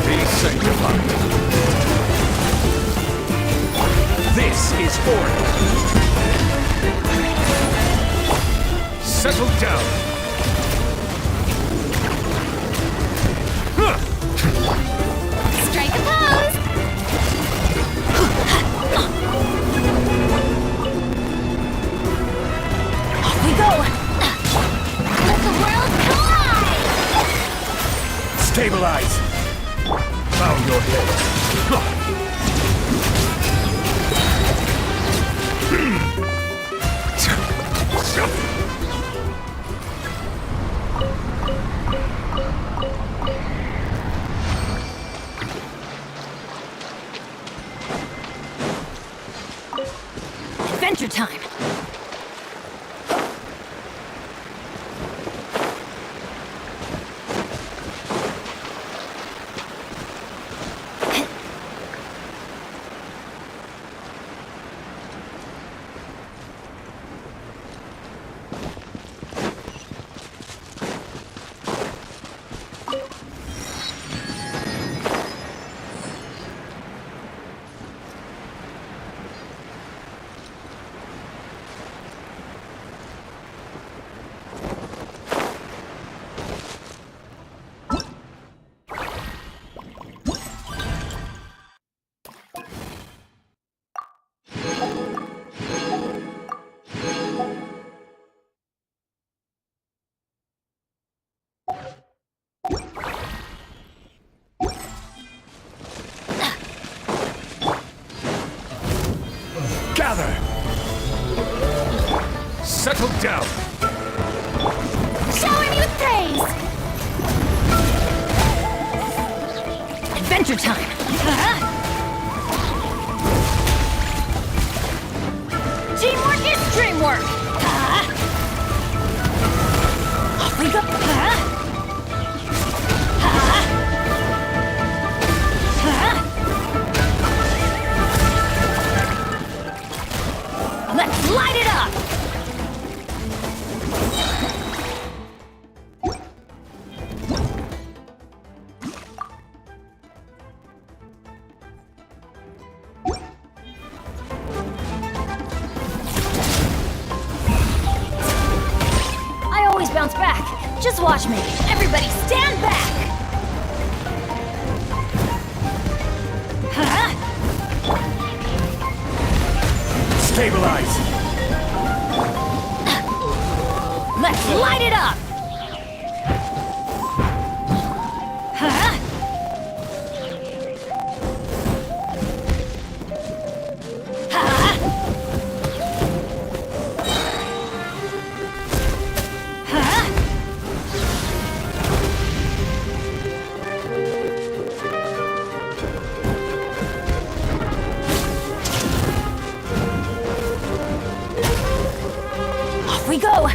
Be sanctified. This is order. Settle down. Strike a pose! Off we go! Let the world collide! Stabilize. Bow your head. Adventure time! Shower me with praise! Adventure time! Teamwork is dreamwork! Off we go! Let's light it up! I always bounce back. Just watch me. Everybody stand back! Stabilize! Let's light it up! Off we go!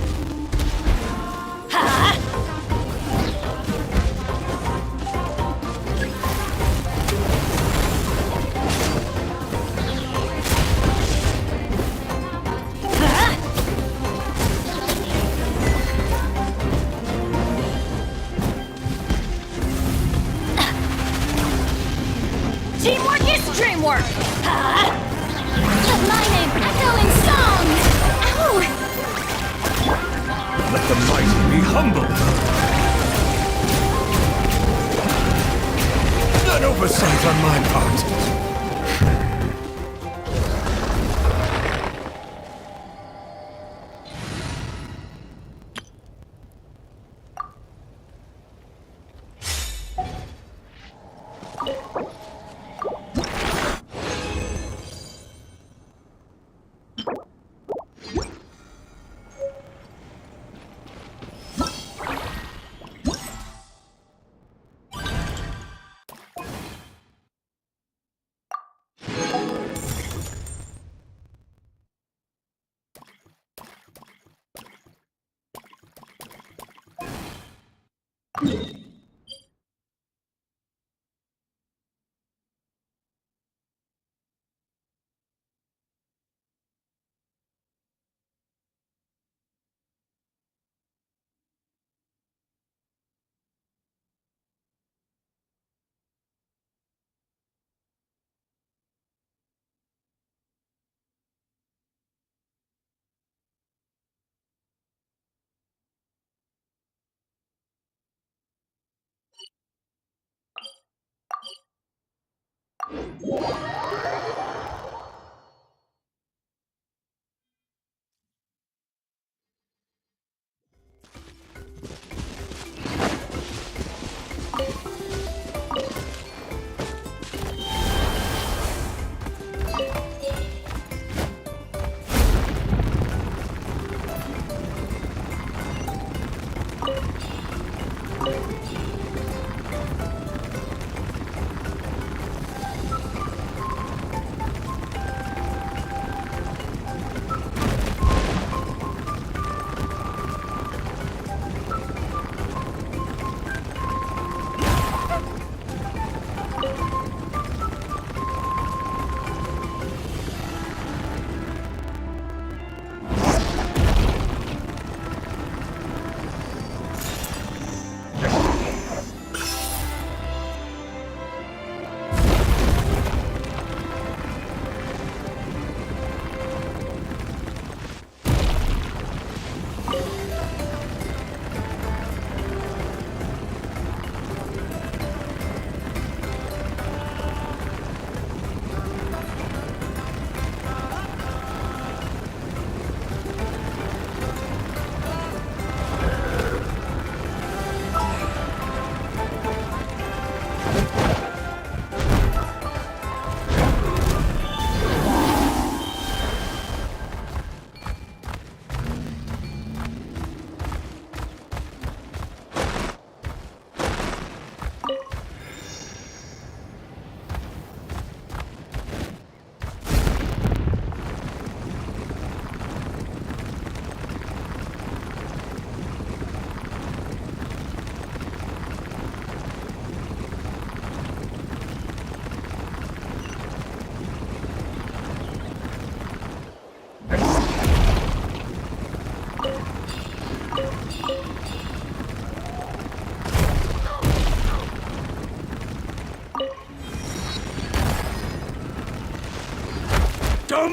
Teamwork is dreamwork! Let my name echo in song! Ow! Let the mighty be humble! An oversight on my part.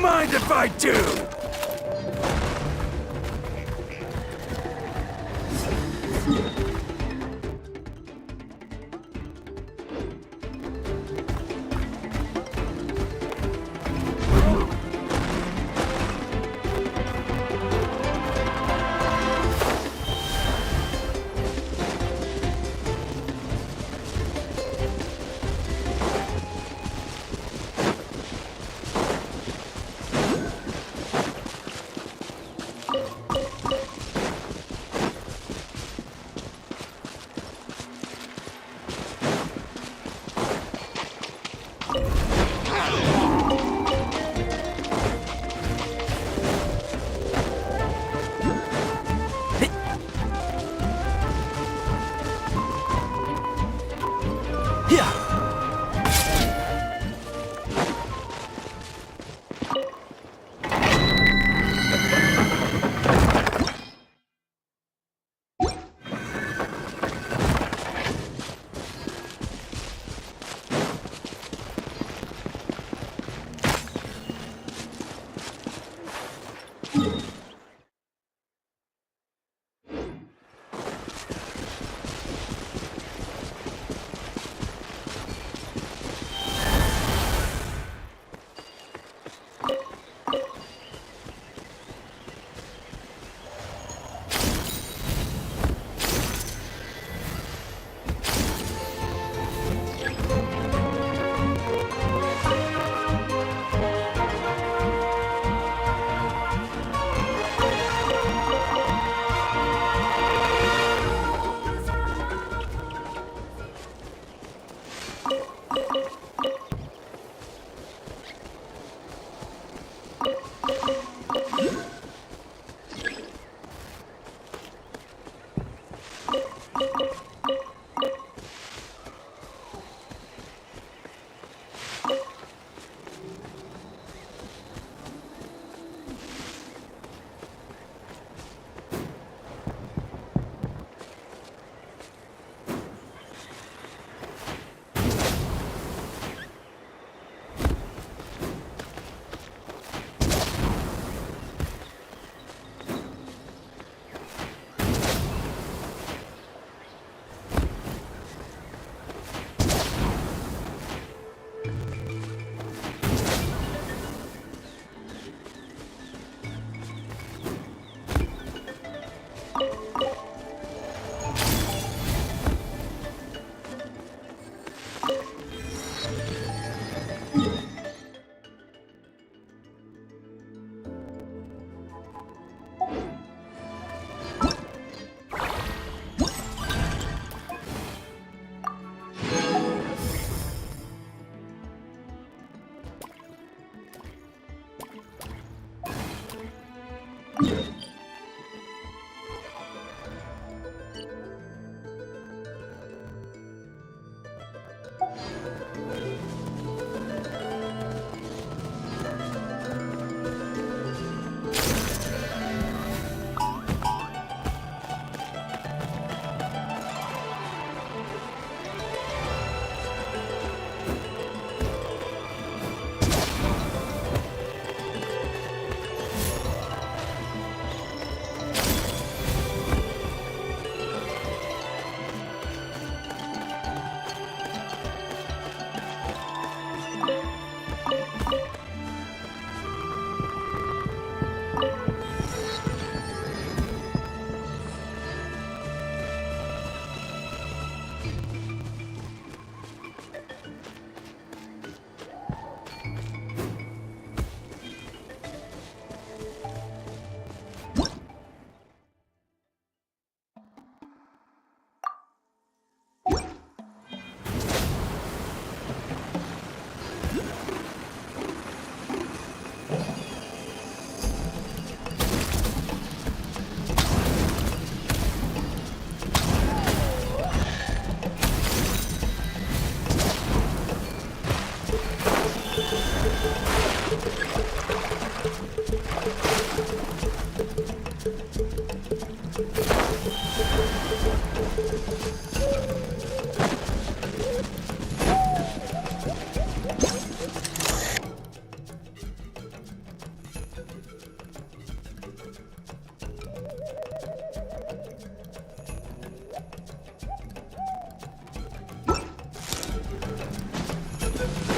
mind if I do?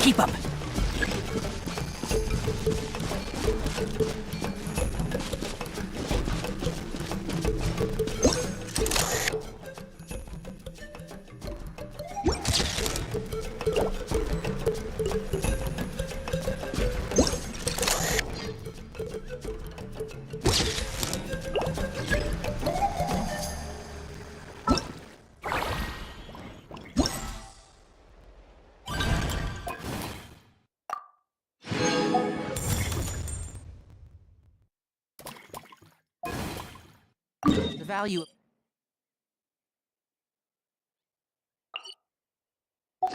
Keep up. The value.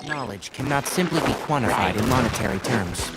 Knowledge cannot simply be quantified in monetary terms.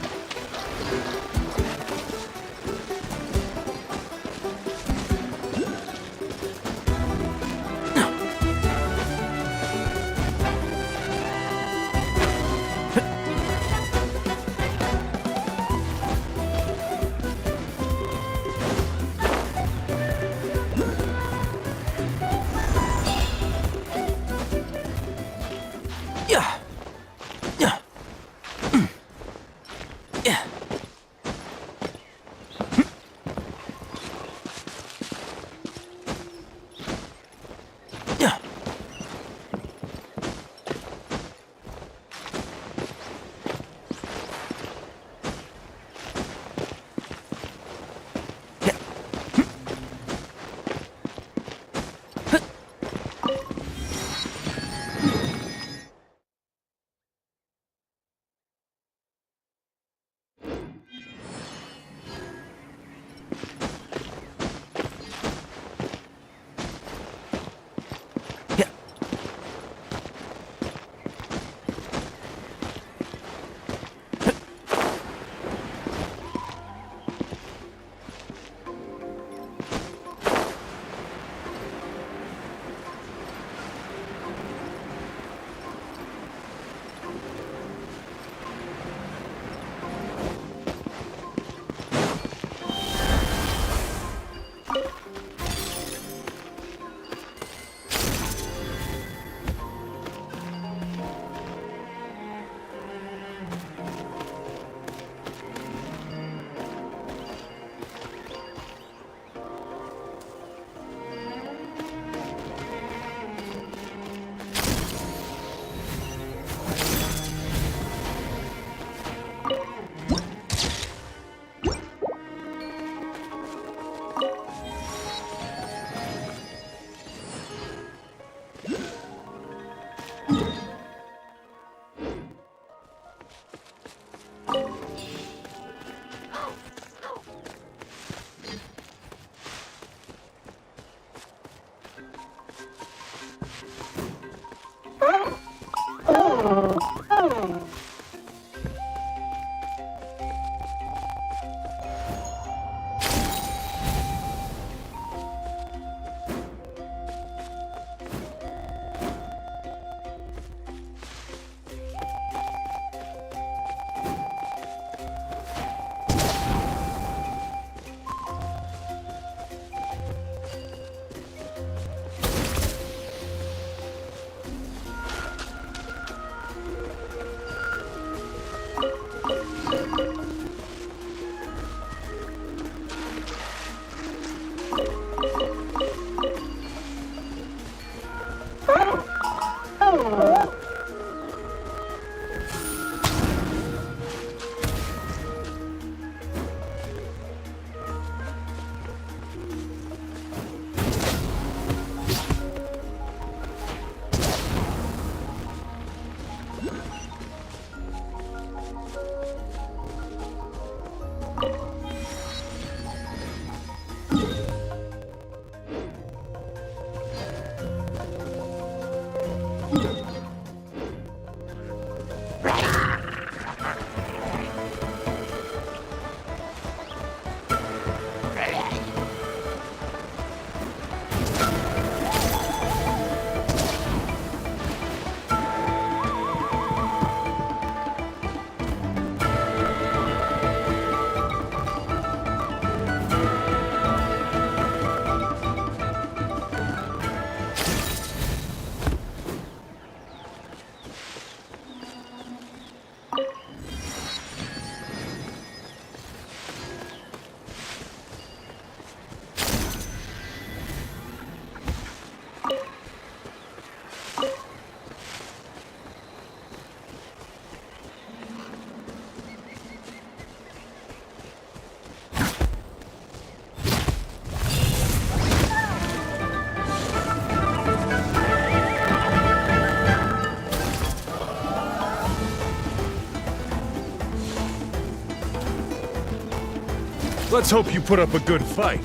Let's hope you put up a good fight.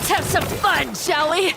Let's have some fun, shall we?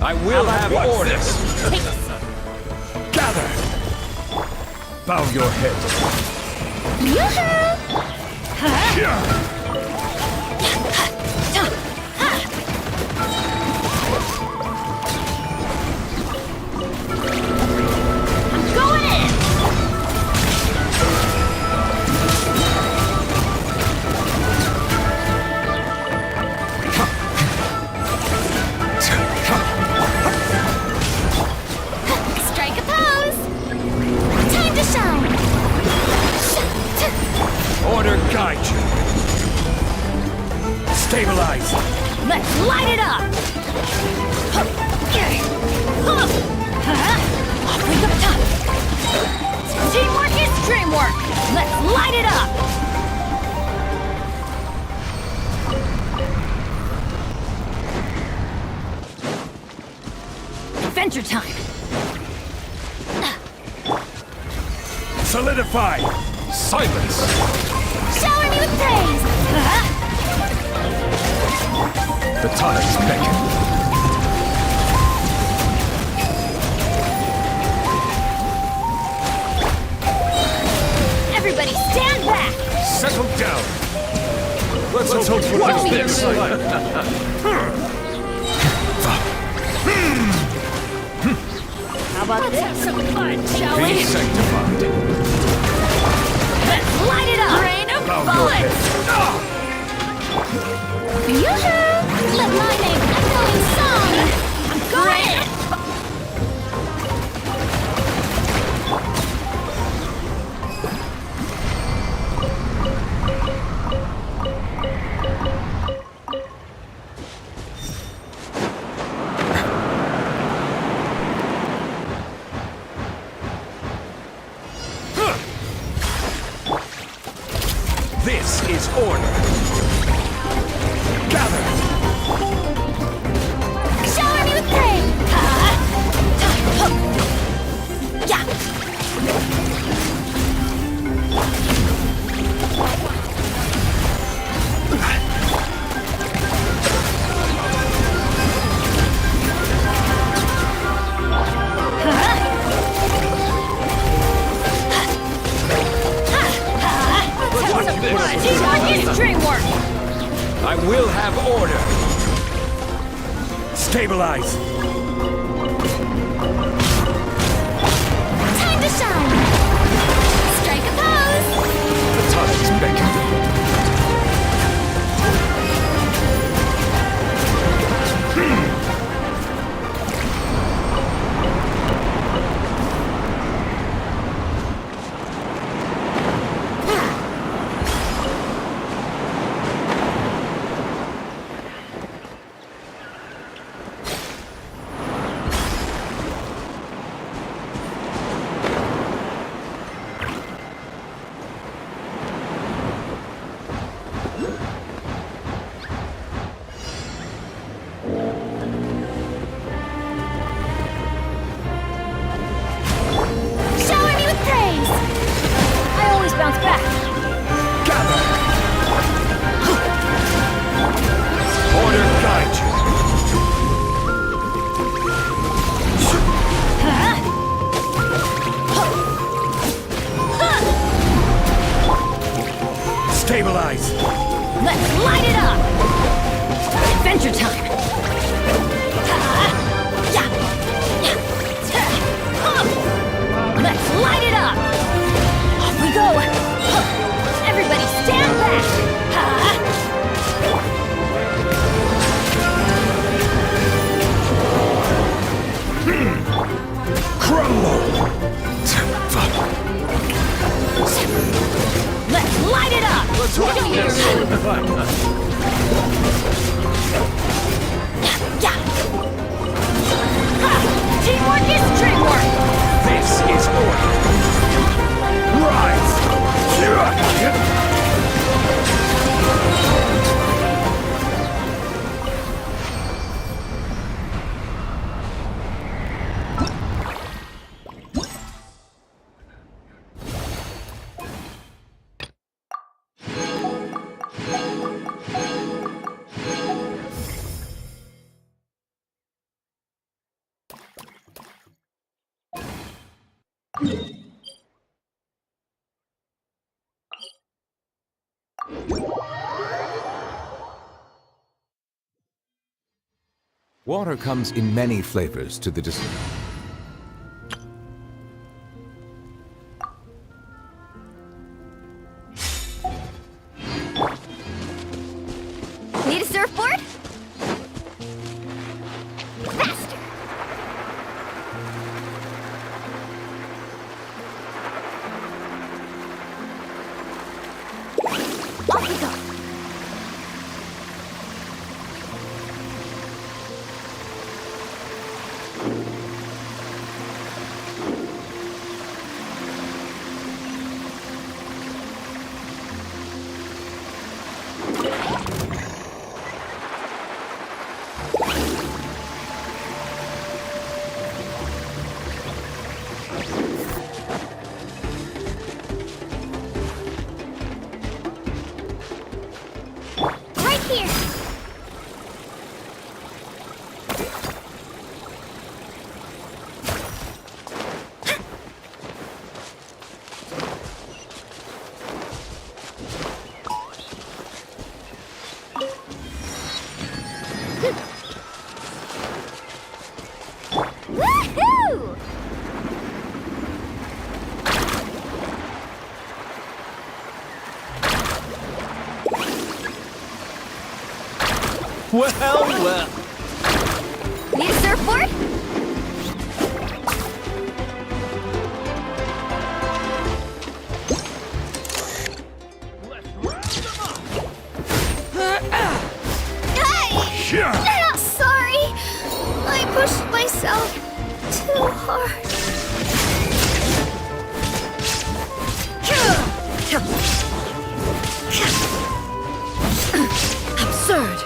I will have orders. Gather. Bow your I'm going in! Strike a pose! Time to shine! order guide you. Stabilize. Let's light it up! Off up top! Teamwork is dreamwork! Let's light it up! Adventure time! Solidify. Silence. Shower me with praise! The tides beckon. Everybody stand back! Settle down. Let's hope for Whoa. this. How about let's have some fun, shall Be we? sanctified. Let's light it up! Rain of bullets! Yoo-hoo! Let my name echo in song! I'm going! This is order. Gather. Shower me with rain! Dreamwork! I will have order. Stabilize. Time to shine! Strike a pose! The time's beckoning. Shower me with praise! I always bounce back. Order guide you. Stabilize. Let's light it up! Adventure time! Let's light it up! Off we go! Everybody stand back! Crumble. Let's light it up! Let's rock this. Teamwork is dreamwork! This is order. Rise. Water comes in many flavors to the Need a surfboard? Faster! Off we go! Well. Need a surfboard? Hey! Sorry. I pushed myself too hard. Absurd.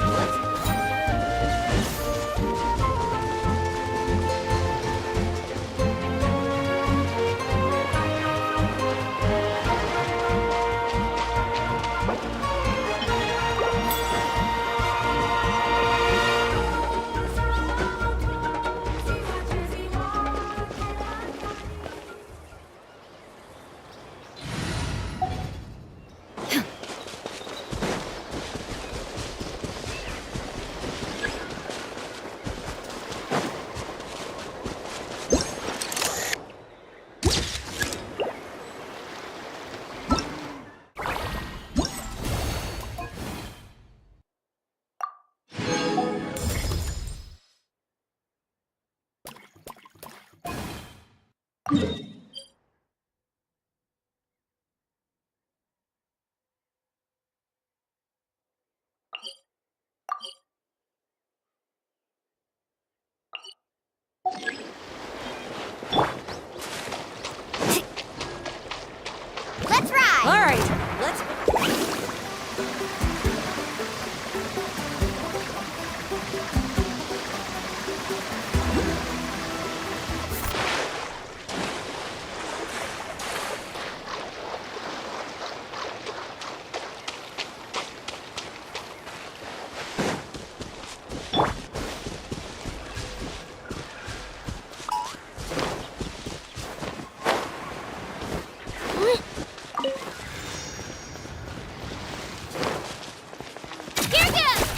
Let's ride! All right, let's... Here goes!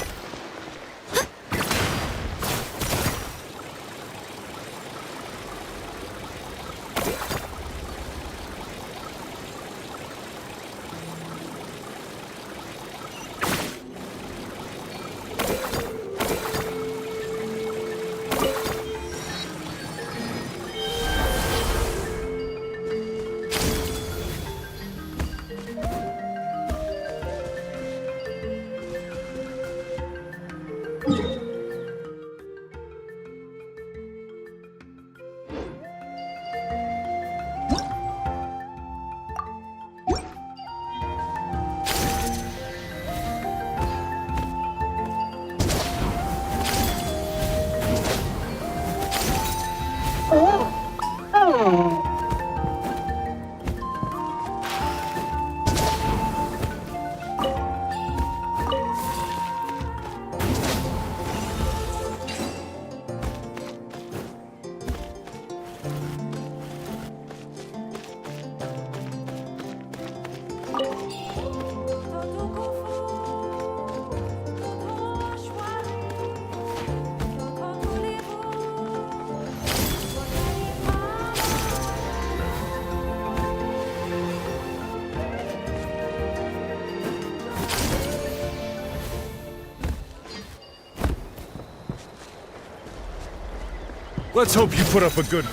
Let's hope you put up a good...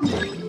Woohoo!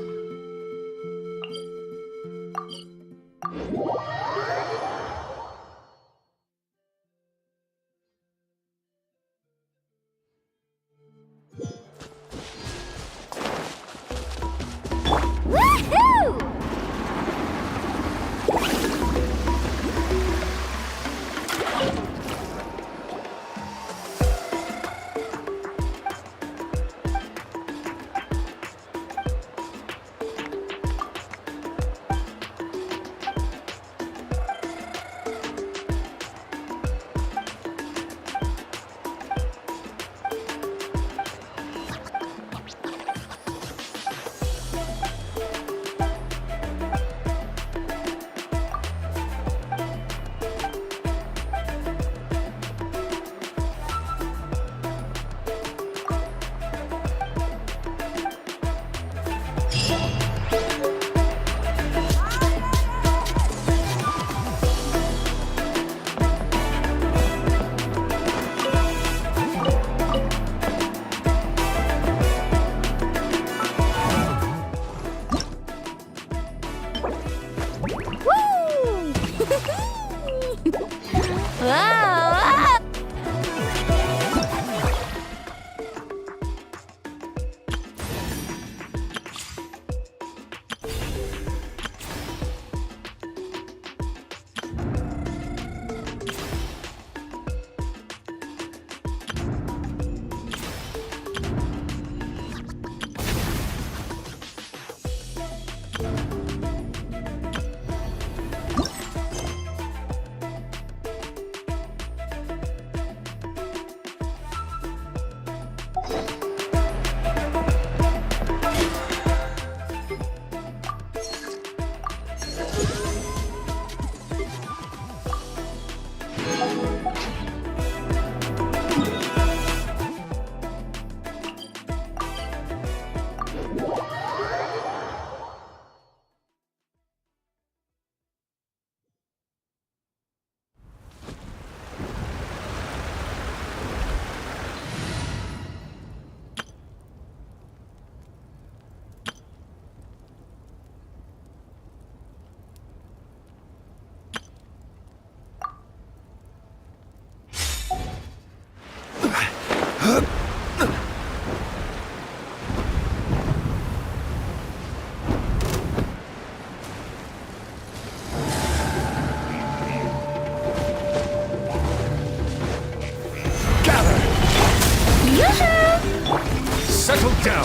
Settle down!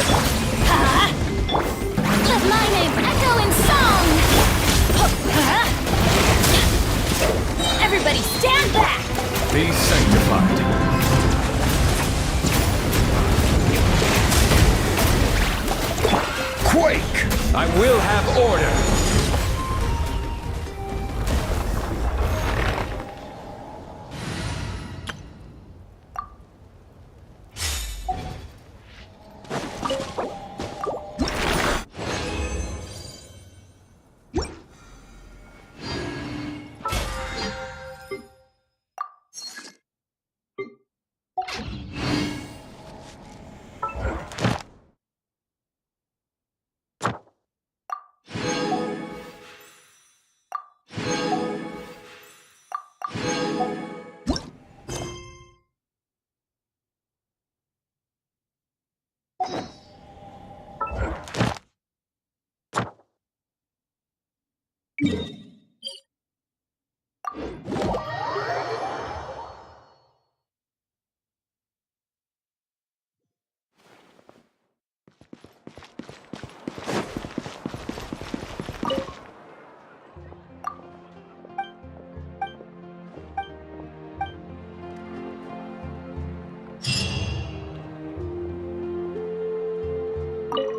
Let my name echo in song! Everybody stand back! Be sanctified. Quake! I will have order!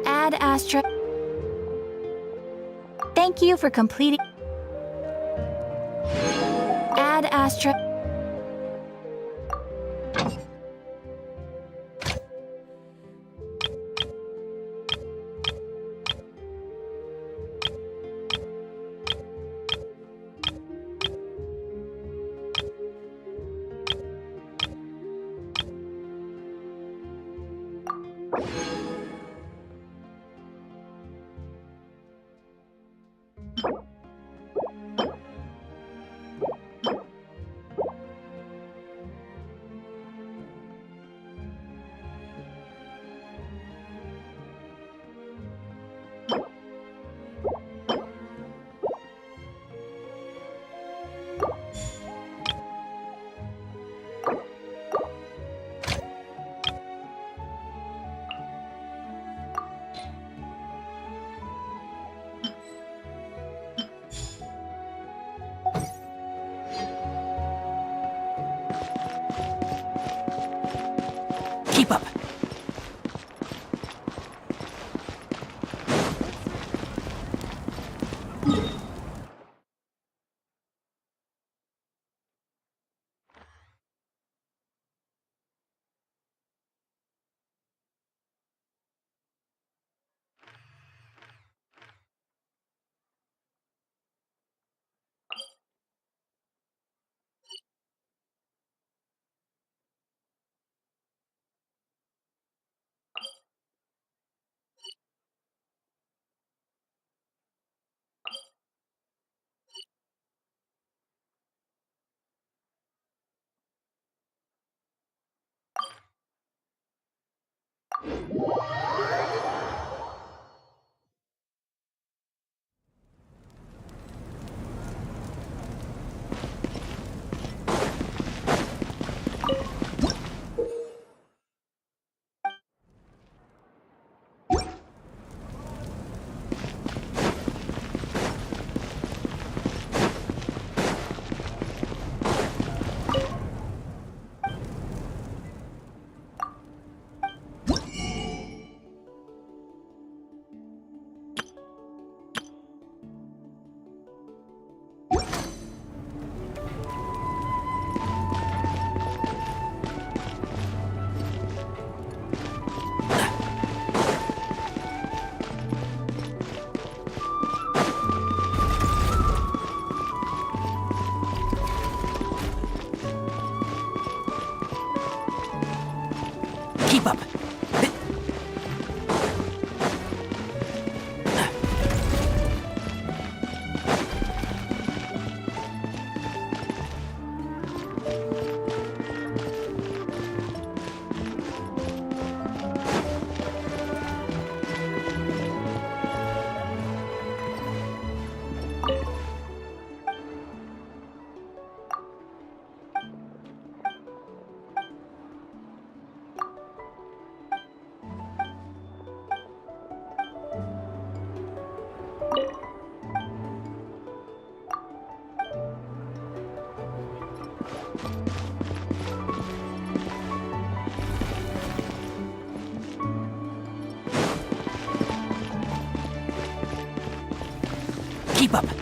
Ad Astra. Thank you for completing. Ad Astra. Keep up. Keep up. Keep up.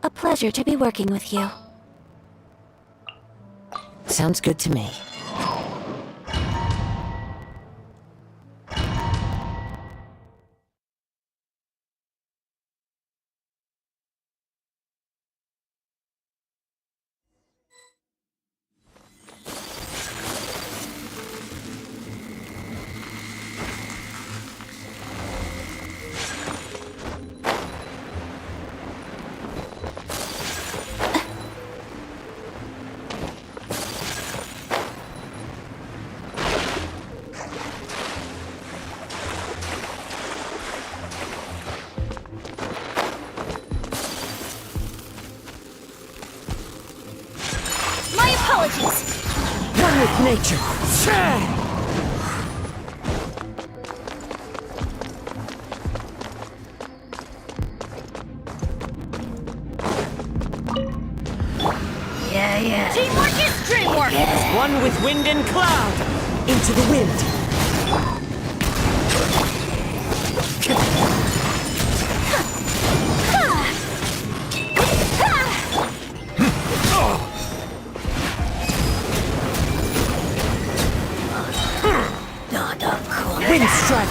A pleasure to be working with you. Sounds good to me. Apologies! One with nature! Yeah. Teamwork is dreamwork! As one with wind and cloud! Into the wind! Wind strike!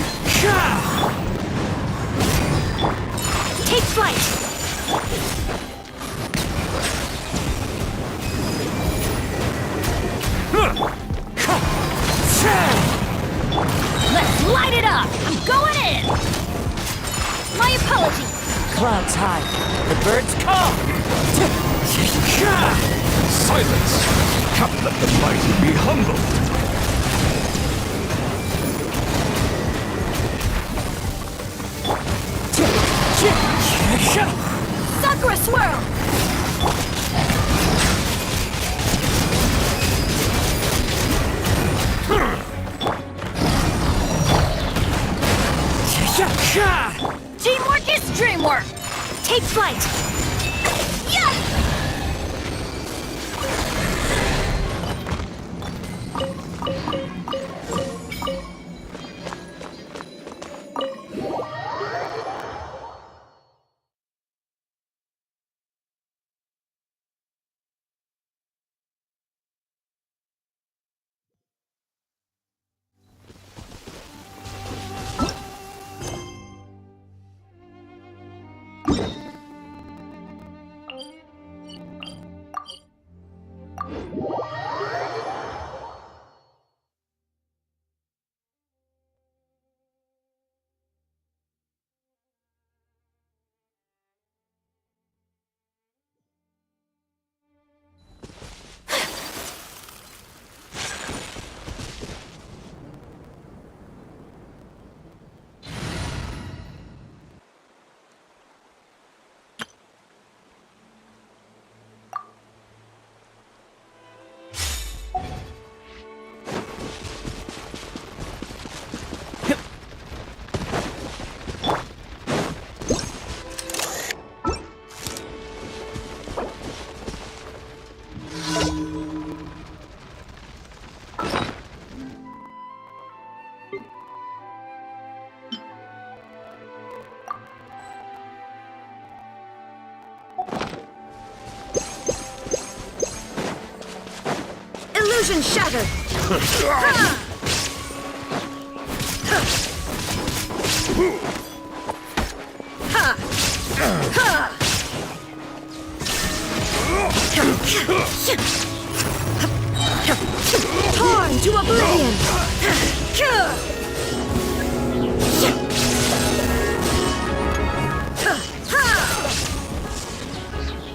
Take flight! Let's light it up! I'm going in! My apologies! Clouds high, the birds call! Silence! Can't let the mighty be humbled! Sakura swirl! Teamwork is dreamwork! Take flight! Yeah! Illusion shattered! Torn to oblivion!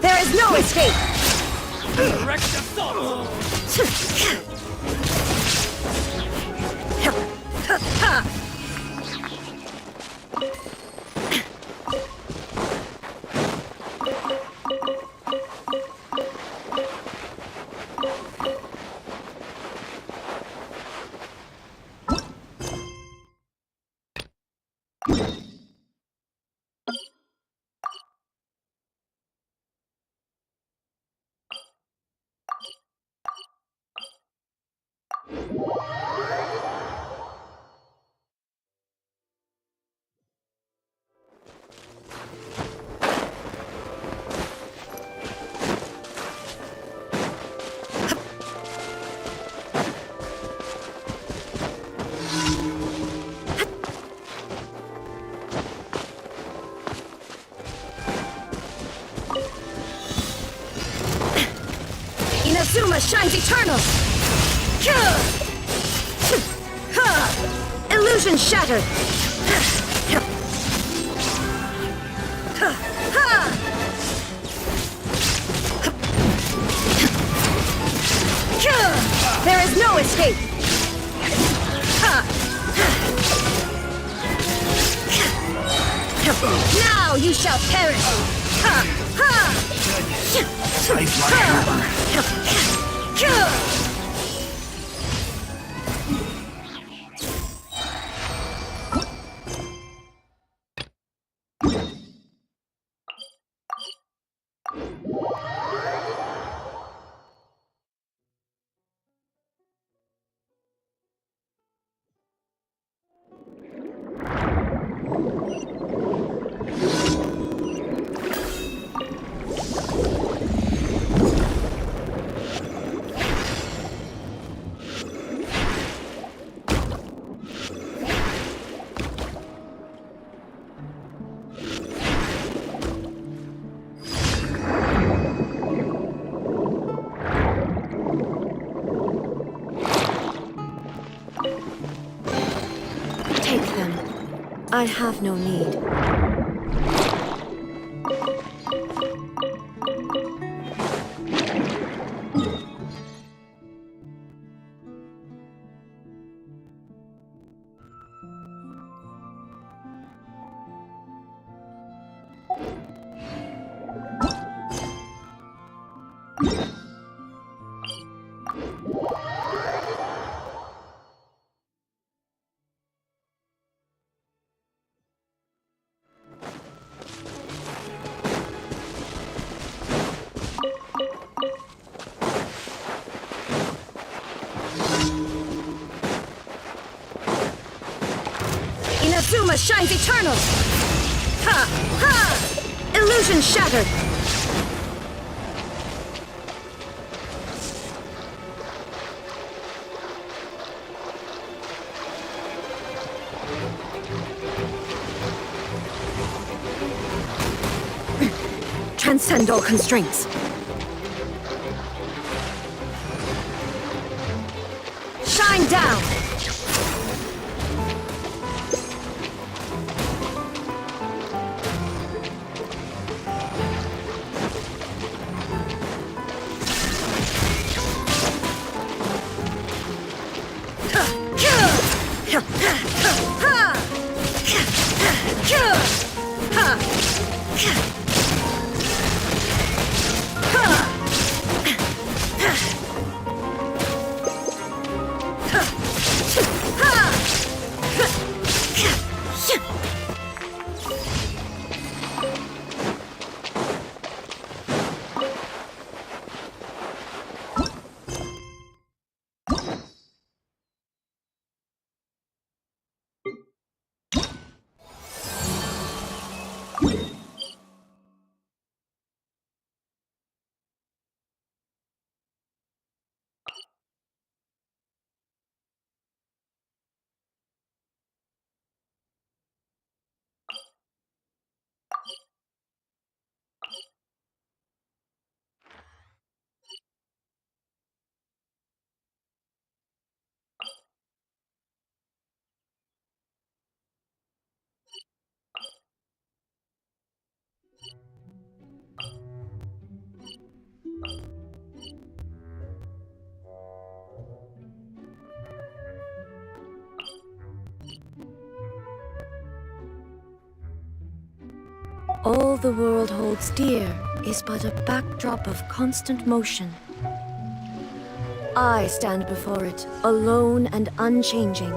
There is no escape! Direct assault! Inazuma shines eternal! Illusion shattered! There is no escape! Now you shall perish! Take them. I have no need. Inazuma shines eternal! Ha! Ha! Illusion shattered! Transcend all constraints. Shine down! All the world holds dear is but a backdrop of constant motion. I stand before it, alone and unchanging.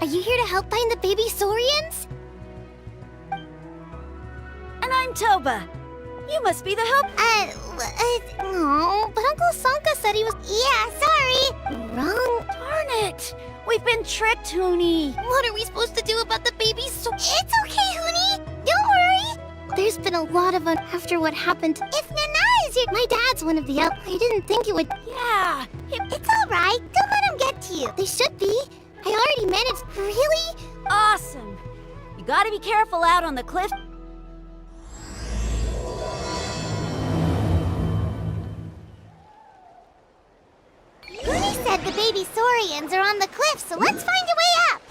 Are you here to help find the baby Saurians? And I'm Toba. You must be the help. No, but Uncle Sanka said he was. Yeah, sorry. Wrong. Darn it. We've been tricked, Huni. What are we supposed to do about the baby It's okay, Huni. Don't worry. There's been a lot of after what happened. If Nana is here, my dad's one of the I didn't think it would. Yeah. It's alright. Don't let him get to you. They should be. I already managed. Really? Awesome. You gotta be careful out on the cliff. Uni said the baby Saurians are on the cliff, so let's find a way up.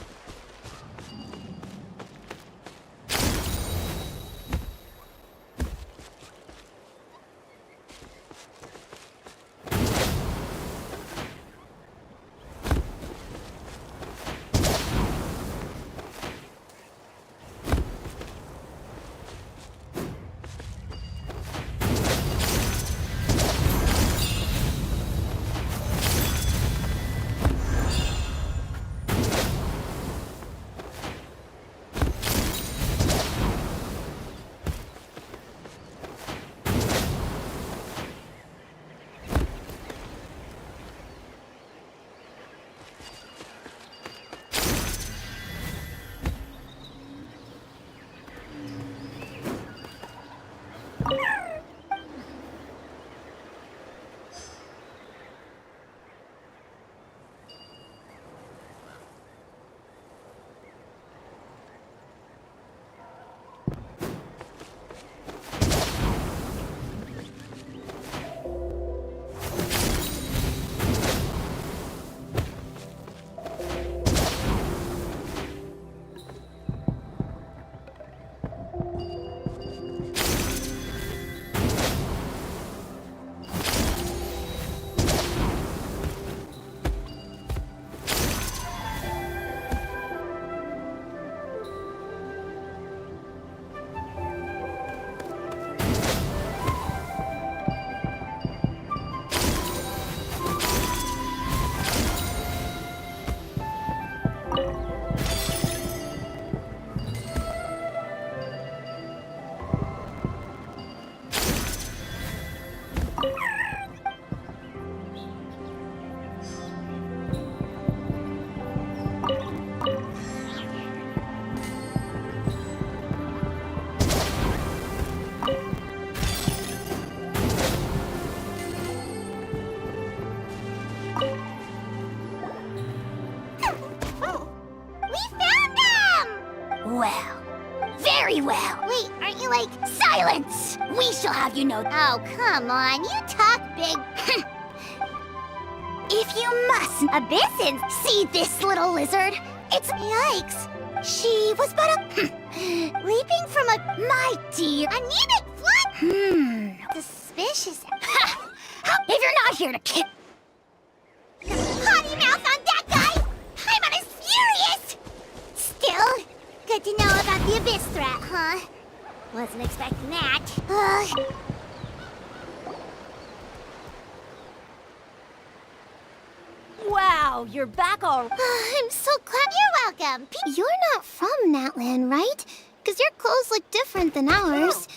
Well. Very well. Wait, aren't you like... Silence! We shall have you know... Oh, come on, you talk big... If you must, Abyssins, see this little lizard? It's... Yikes. She was but a... leaping from a... My dear, anemic flood? Suspicious. Ha! If you're not here to kill... Potty mouth on that guy! I'm on his furious! Still, good to know about the Abyss threat, huh? Wasn't expecting that. Wow, you're back all... I'm so glad you're welcome. You're not from Natlan, right? Because your clothes look different than ours.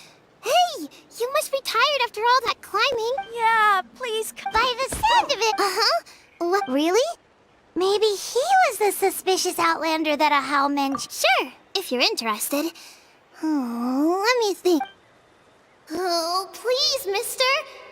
Hey, you must be tired after all that climbing. Yeah, please... By the sound of it... Uh-huh. What, really? Maybe he was the suspicious outlander that Ahau mentioned. Sure, if you're interested. Oh, let me think. Oh, please, mister.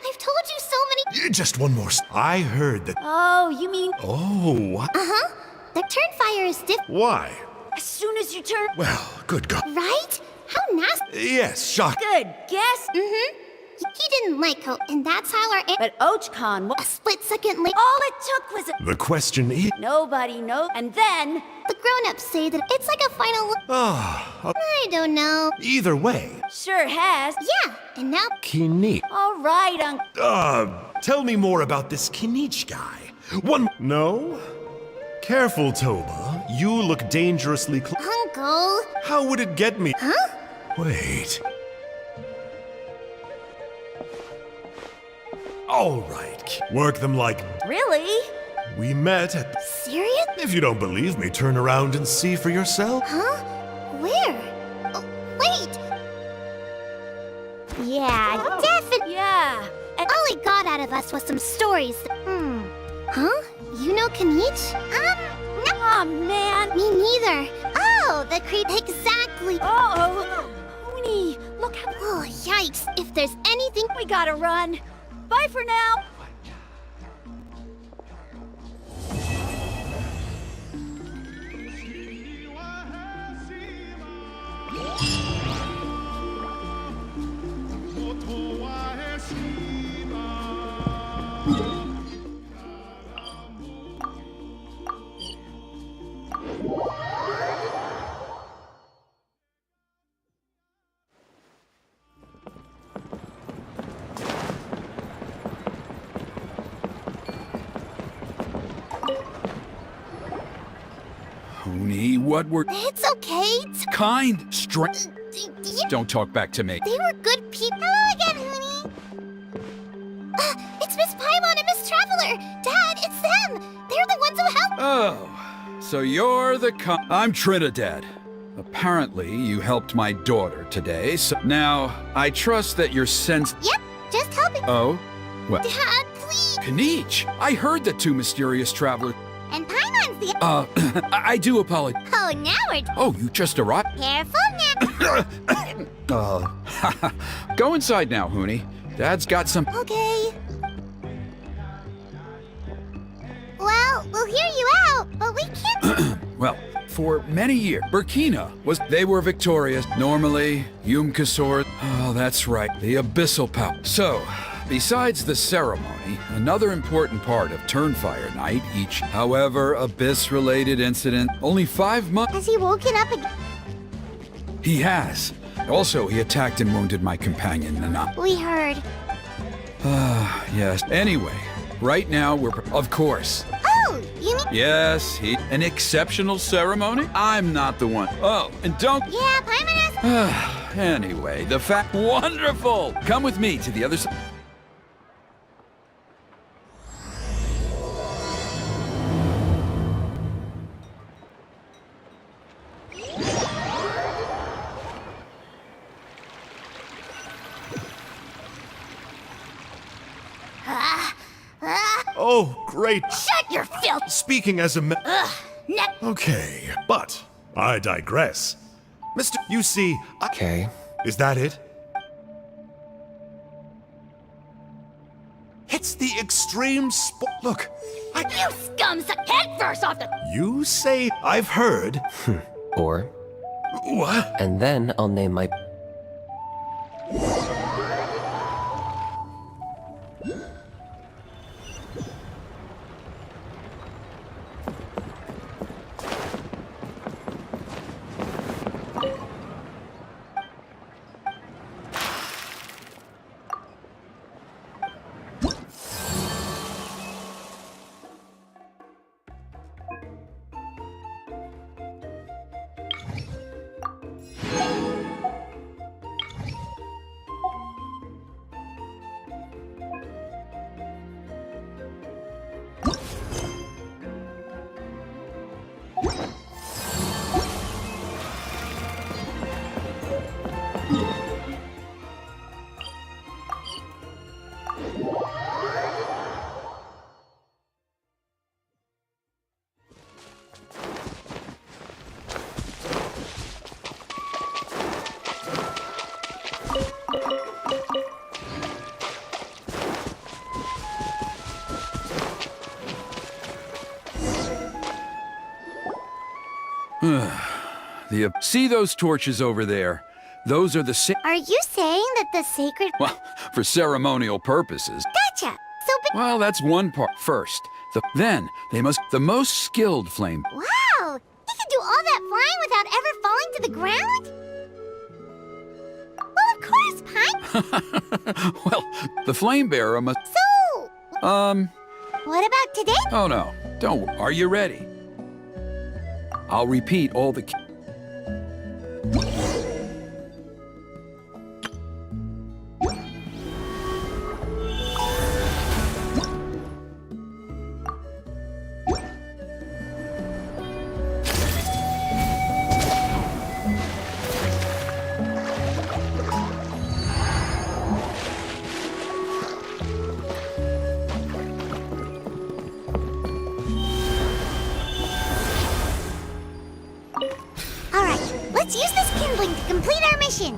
I've told you so many... Just one more. I heard that. Oh, you mean... Oh. Uh-huh. The turn fire is different. Why? As soon as you turn... Well, good God. Right? How nasty. Yes, shock. Good guess. Mm-hmm. He didn't like Ho, and that's how our... But Ochcon... A split second later... All it took was a... The question is... Nobody knows. And then... The grown-ups say that it's like a final... I don't know. Either way. Sure has. Yeah, and now... Kinich. All right, Uncle. Tell me more about this Kinich guy. One... No? Careful, Toba. You look dangerously Uncle... How would it get me? Huh? Wait. All right. Work them like... Really? We met at... Serious? If you don't believe me, turn around and see for yourself. Huh? Where? Oh, wait! Yeah, definitely. Yeah. And all he got out of us was some stories. Huh? You know Kinich? No. Oh, man. Me neither. Oh, the creep. Exactly. Uh-oh. Hooney, look how... Oh, yikes. If there's anything... We gotta run. Bye for now. Hooney, what were... It's okay. Kind, straight... Don't talk back to me. They were good people. Hello again, Hooney. It's Miss Paimon and Miss Traveler. Dad, it's them. They're the ones who helped. Oh, so you're the I'm Trinidad. Apparently, you helped my daughter today, so... Now, I trust that your sense... Yep, just helping. Oh? Well... Dad, please. Kinich! I heard the two mysterious travelers... And Paimon's the... I do apologize. Oh, now we're... Oh, you just arrived? Careful now. Go inside now, Hooney. Dad's got some... Okay. Well, we'll hear you out, but we can't... Well, for many years, Burkina was... They were victorious. Normally, Yumkasor... Oh, that's right. The Abyssal Power. So, besides the ceremony, another important part of Turnfire Night each... However, Abyss-related incident, only 5 months... Has he woken up again? He has. Also, he attacked and wounded my companion, Nana. We heard. Yes. Anyway, right now we're... Of course. Oh, you mean... Yes, an exceptional ceremony? I'm not the one. Oh, and don't... Yeah, Paimon has... Anyway, the fact... Wonderful! Come with me to the other side. Oh, great. Shut your filth! Speaking as a Next. Okay, but I digress. Mr. You see, Okay. Is that it? It's the extreme Look, You scum suck head first off the... You say I've heard. Or What? And then I'll name my... See those torches over there? Those are the Are you saying that the sacred... Well, for ceremonial purposes. Gotcha! So Well, that's one part. First, then they must... The most skilled flame... Wow! He can do all that flying without ever falling to the ground? Well, of course, Paimon! Well, the flame bearer must... So... What about today? Oh no, don't... Are you ready? I'll repeat all the... Let's use this kindling to complete our mission.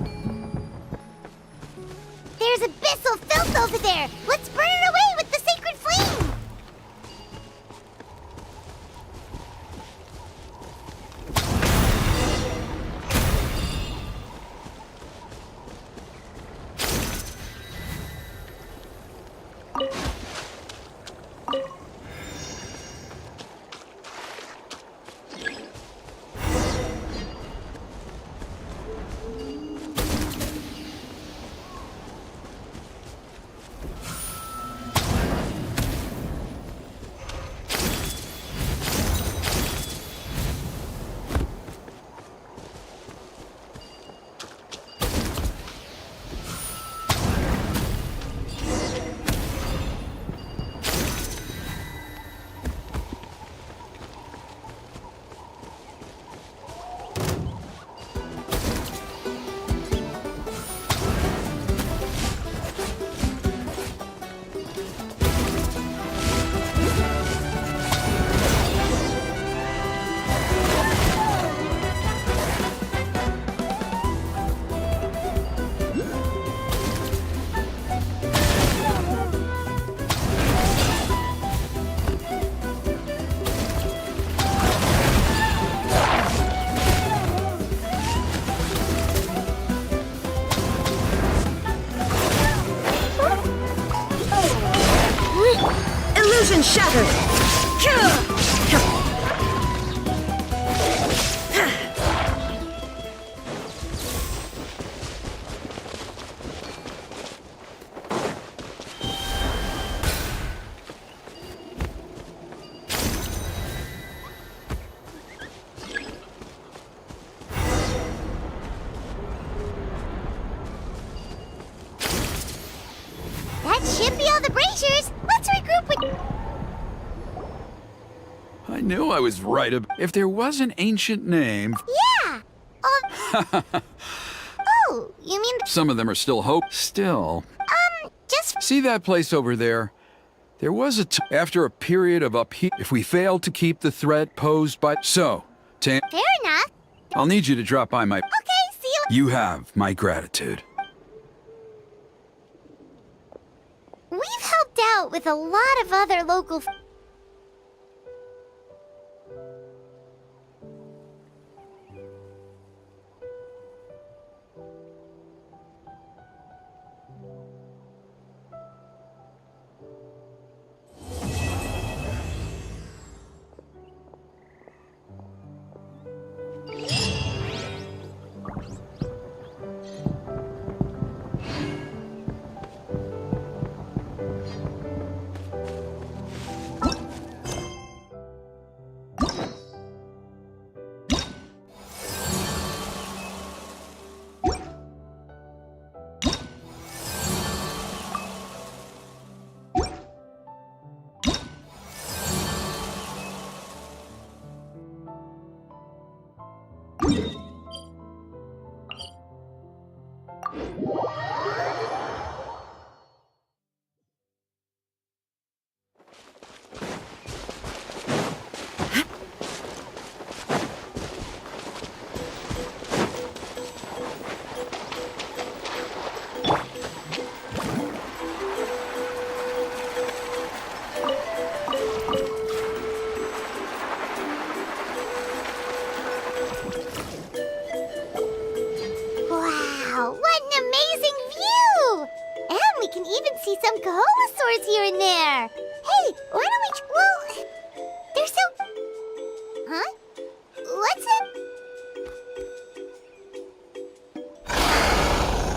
There's abyssal filth over there. Let's burn it away with the sacred flame. Illusion shattered! That should be all the braziers. Let's regroup with... I knew I was right if there was an ancient name... Yeah! Oh, you mean... Some of them are still Still. Just... See that place over there? There was after a period of upheaval, if we failed to keep the threat posed by... So, Fair enough. I'll need you to drop by my... Okay, see you... You have my gratitude. We've helped out with a lot of other local... Wow, what an amazing view! And we can even see some Coholosaurs here and there. Hey, why don't we... Well, they're so... Huh? What's it?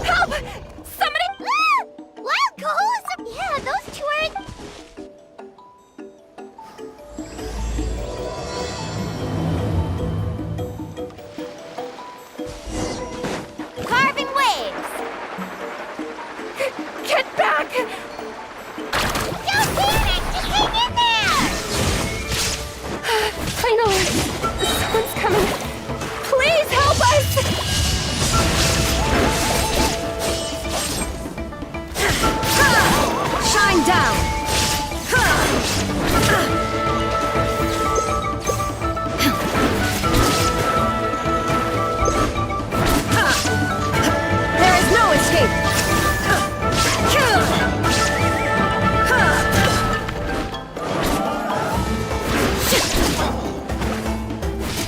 Help! Somebody... Ah! Wild Coholosaur... Yeah, those two are... Carving waves! Get back! Don't panic! Just hang in there! Finally! Someone's coming! Please help us! Shine down! There is no escape!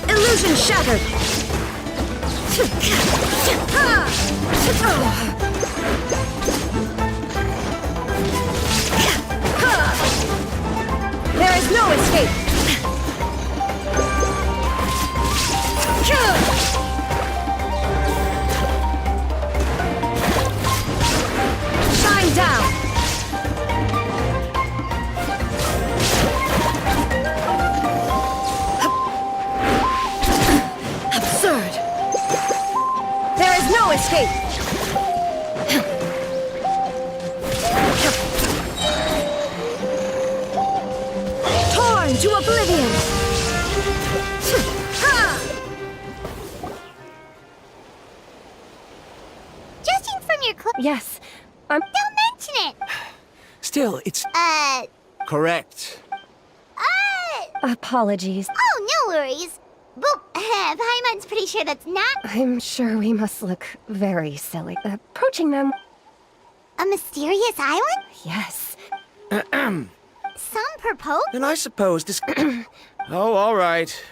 Illusion shattered! There is no escape! Shine down! Absurd! There is no escape! Torn to oblivion! Judging from your clothes... Yes, Don't mention it! Still, it's... Correct. apologies. Oh, no worries. Boop. Paimon's pretty sure that's not... I'm sure we must look very silly approaching them. A mysterious island? Yes. Ahem. Some propose? Then I suppose this... Oh, all right.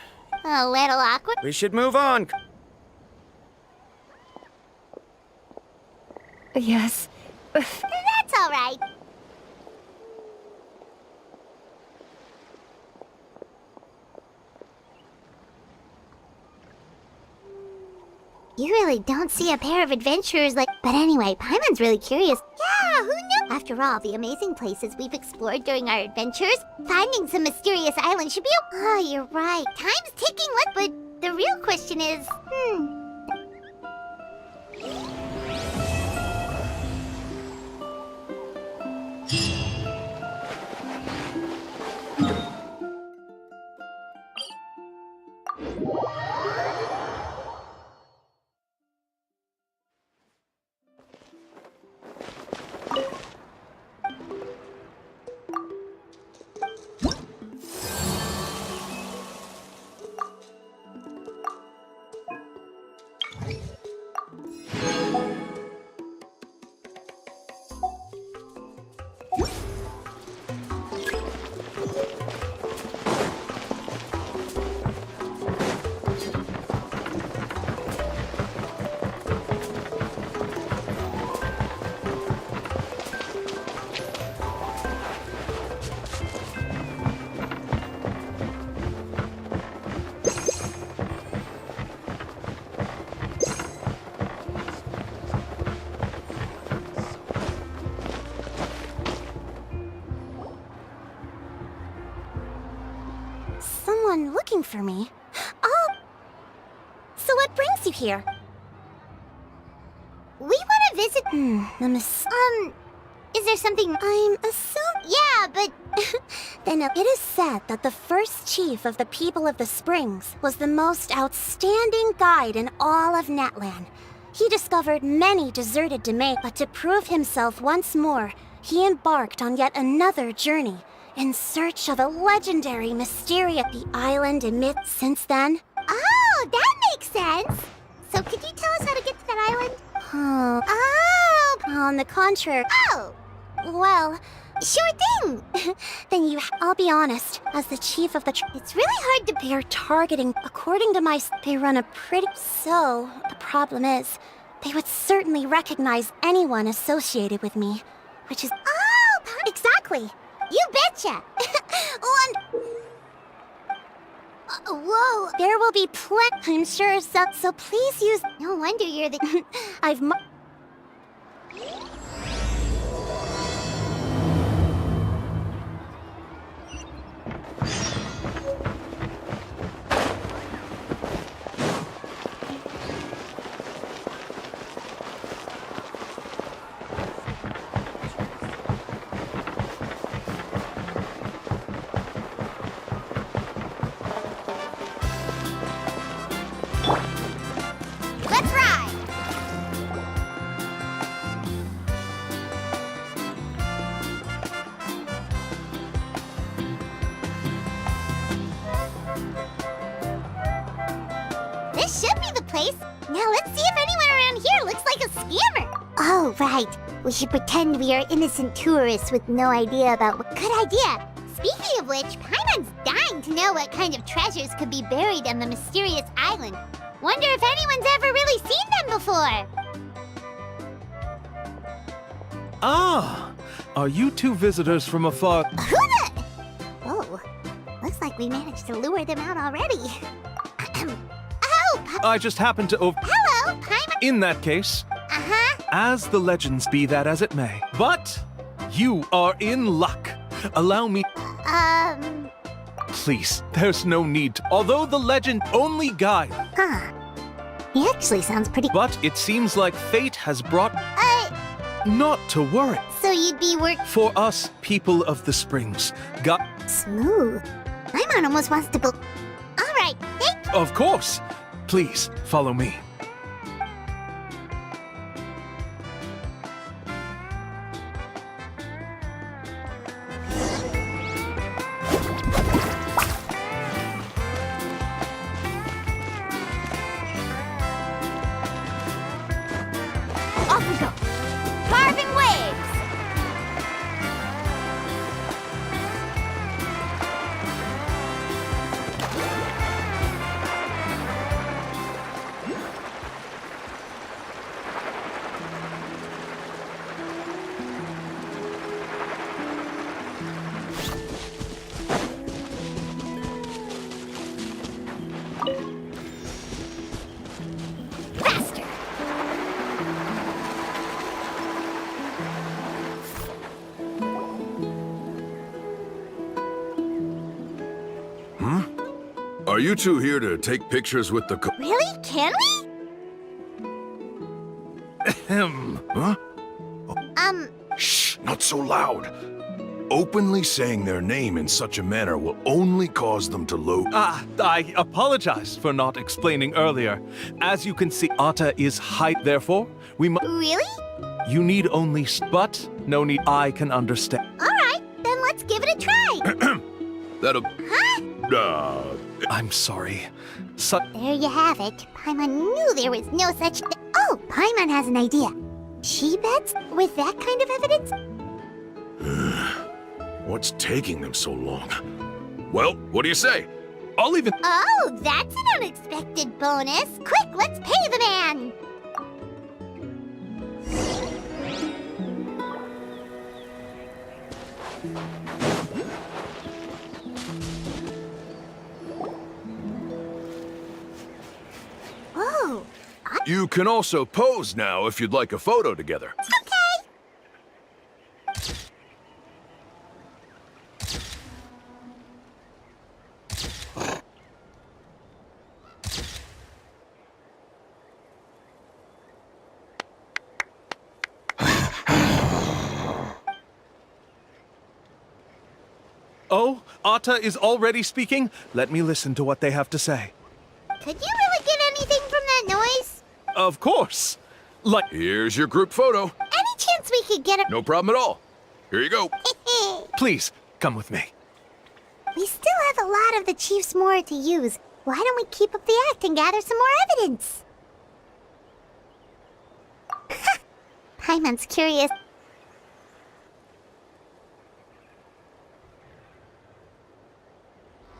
A little awkward. We should move on. Yes. That's all right. You really don't see a pair of adventurers like... But anyway, Paimon's really curious. Yeah, who knew? After all, the amazing places we've explored during our adventures, finding some mysterious island should be... Oh, you're right. Time's ticking, but the real question is... for me. Oh. So what brings you here? We want to visit. Is there something? I'm assuming. Yeah, but. Then it is said that the first chief of the people of the Springs was the most outstanding guide in all of Natlan. He discovered many deserted domains, but to prove himself once more, he embarked on yet another journey in search of a legendary mysterious the island emits. Since then. Oh, that makes sense. So could you tell us how to get to that island? Oh. On the contrary. Oh. Well. Sure thing. Then I'll be honest, as the chief of the it's really hard to They're targeting, according to they run a pretty... So, the problem is, they would certainly recognize anyone associated with me, which is... Oh, exactly. You betcha. Whoa. There will be plenty, I'm sure, so please use... No wonder you're the... I've... Let's ride. This should be the place. Now let's see if anyone around here looks like a scammer. Oh, right. We should pretend we are innocent tourists with no idea about what... Good idea. Speaking of which, Paimon's dying to know what kind of treasures could be buried on the mysterious island. Wonder if anyone's ever really seen them before. Ah! Are you two visitors from afar? Who the... Oh, looks like we managed to lure them out already. Oh, I just happened to hello, Paimon. In that case, as the legends be that as it may, but you are in luck. Allow me... Please, there's no need to... Although the legend only guide... Huh. He actually sounds pretty... But it seems like fate has brought... Not to worry. So you'd be For us, people of the Springs, Smooth. Paimon almost wants to Alright, thank... Of course. Please, follow me. Off we go. Carving waves. Faster. Are you two here to take pictures with the Really? Can we? Huh? Shh, not so loud. Openly saying their name in such a manner will only cause them to load. I apologize for not explaining earlier. As you can see, Atta is height, therefore, we must... Really? You need only... But no need... I can understand. Alright, then let's give it a try. That'll... Huh? I'm sorry. There you have it. Paimon knew there was no such thing. Oh, Paimon has an idea. She bets with that kind of evidence? What's taking them so long? Well, what do you say? I'll even... Oh, that's an unexpected bonus. Quick, let's pay the man. Whoa. You can also pose now if you'd like a photo together. Okay. Oh, Atta is already speaking? Let me listen to what they have to say. Could you really get anything from that noise? Of course. Like, Here's your group photo. Any chance we could get a... No problem at all. Here you go. please, come with me. We still have a lot of the Chief's more to use. Why don't we keep up the act and gather some more evidence? Paimon's curious.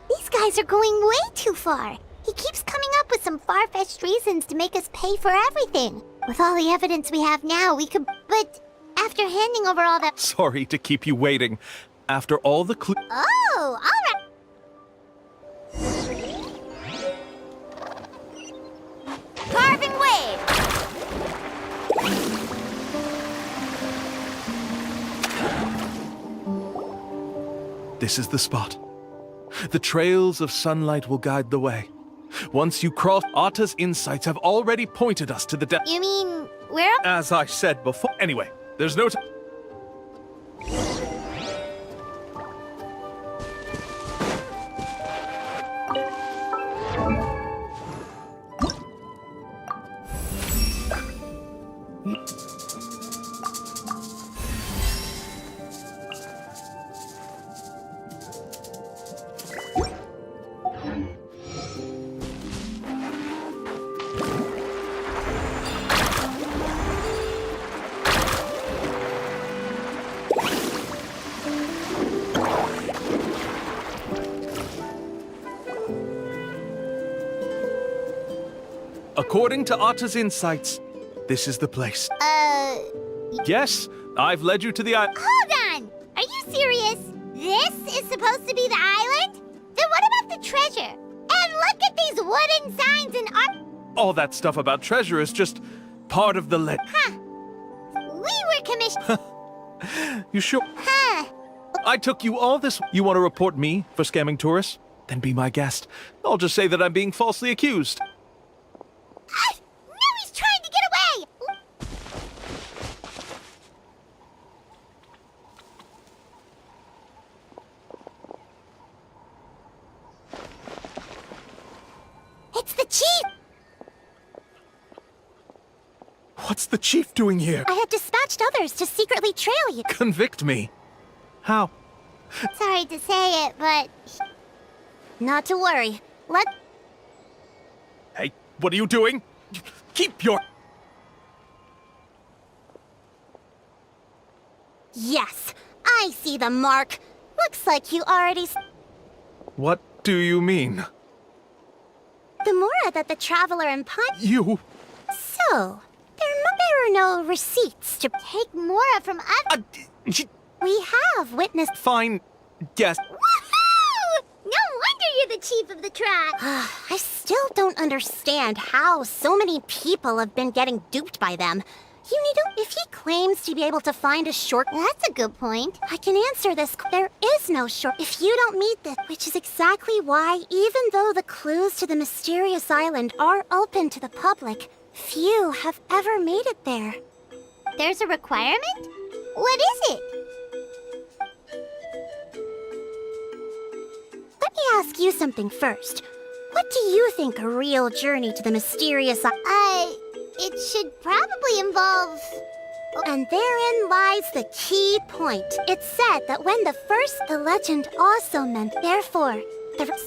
These guys are going way too far. He keeps coming up with some far-fetched reasons to make us pay for everything. With all the evidence we have now, we could... But after handing over all that... Sorry to keep you waiting. After all the clues... Oh, all right. Carving wave! This is the spot. The trails of sunlight will guide the way. Once you cross, Atta's insights have already pointed us to the depth. You mean, where? As I said before. Anyway, there's no time. According to Atta's insights, this is the place. Yes, I've led you to the island. Hold on! Are you serious? This is supposed to be the island? Then what about the treasure? And look at these wooden signs and art. All that stuff about treasure is just part of the Huh. We were commissioned. You sure? Huh. I took you all this. You want to report me for scamming tourists? Then be my guest. I'll just say that I'm being falsely accused. Now he's trying to get away! It's the Chief! What's the Chief doing here? I have dispatched others to secretly trail you. Convict me. How? Sorry to say it, but... Not to worry. Hey, what are you doing? Keep your... Yes, I see the mark. Looks like you already... What do you mean? The Mora that the Traveler and You... So, there are no receipts to take Mora from other... We have witnessed... Fine. Yes. Woohoo! No wonder you're the Chief of the tribe. I still don't understand how so many people have been getting duped by them. If he claims to be able to find a short... That's a good point. I can answer this. There is no short... If you don't meet this... Which is exactly why, even though the clues to the mysterious island are open to the public, few have ever made it there. There's a requirement? What is it? Let me ask you something first. What do you think a real journey to the mysterious island... It should probably involve... And therein lies the key point. It's said that when the legend also meant, therefore...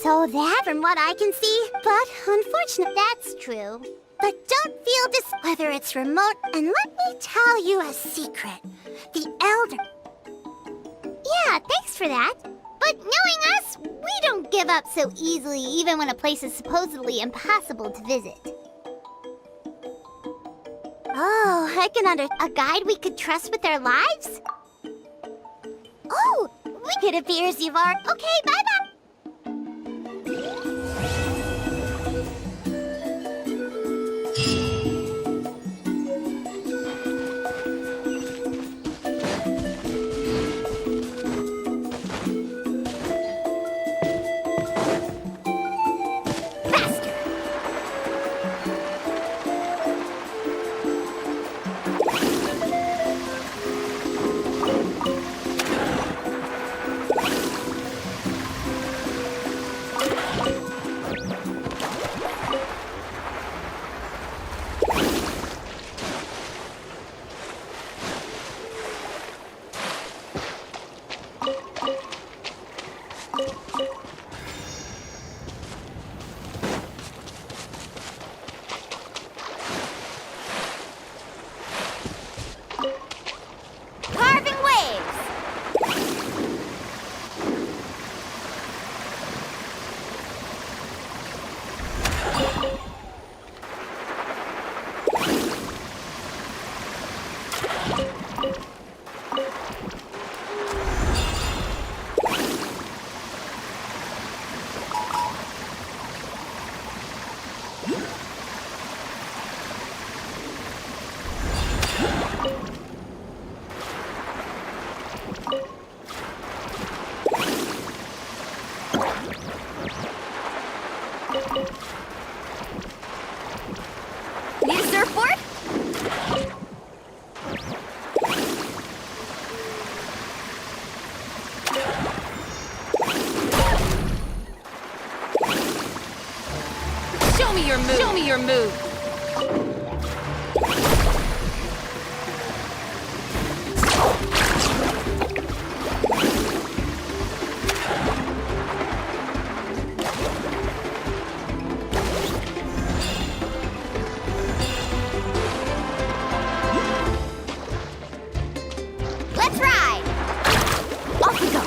So that, from what I can see, but unfortunately, that's true. But don't feel this... Whether it's remote, and let me tell you a secret. The Elder... Yeah, thanks for that. But knowing us, we don't give up so easily even when a place is supposedly impossible to visit. Oh, I can a guide we could trust with our lives? Oh, it appears you've already... Okay, bye-bye. move. Let's ride! Off we go.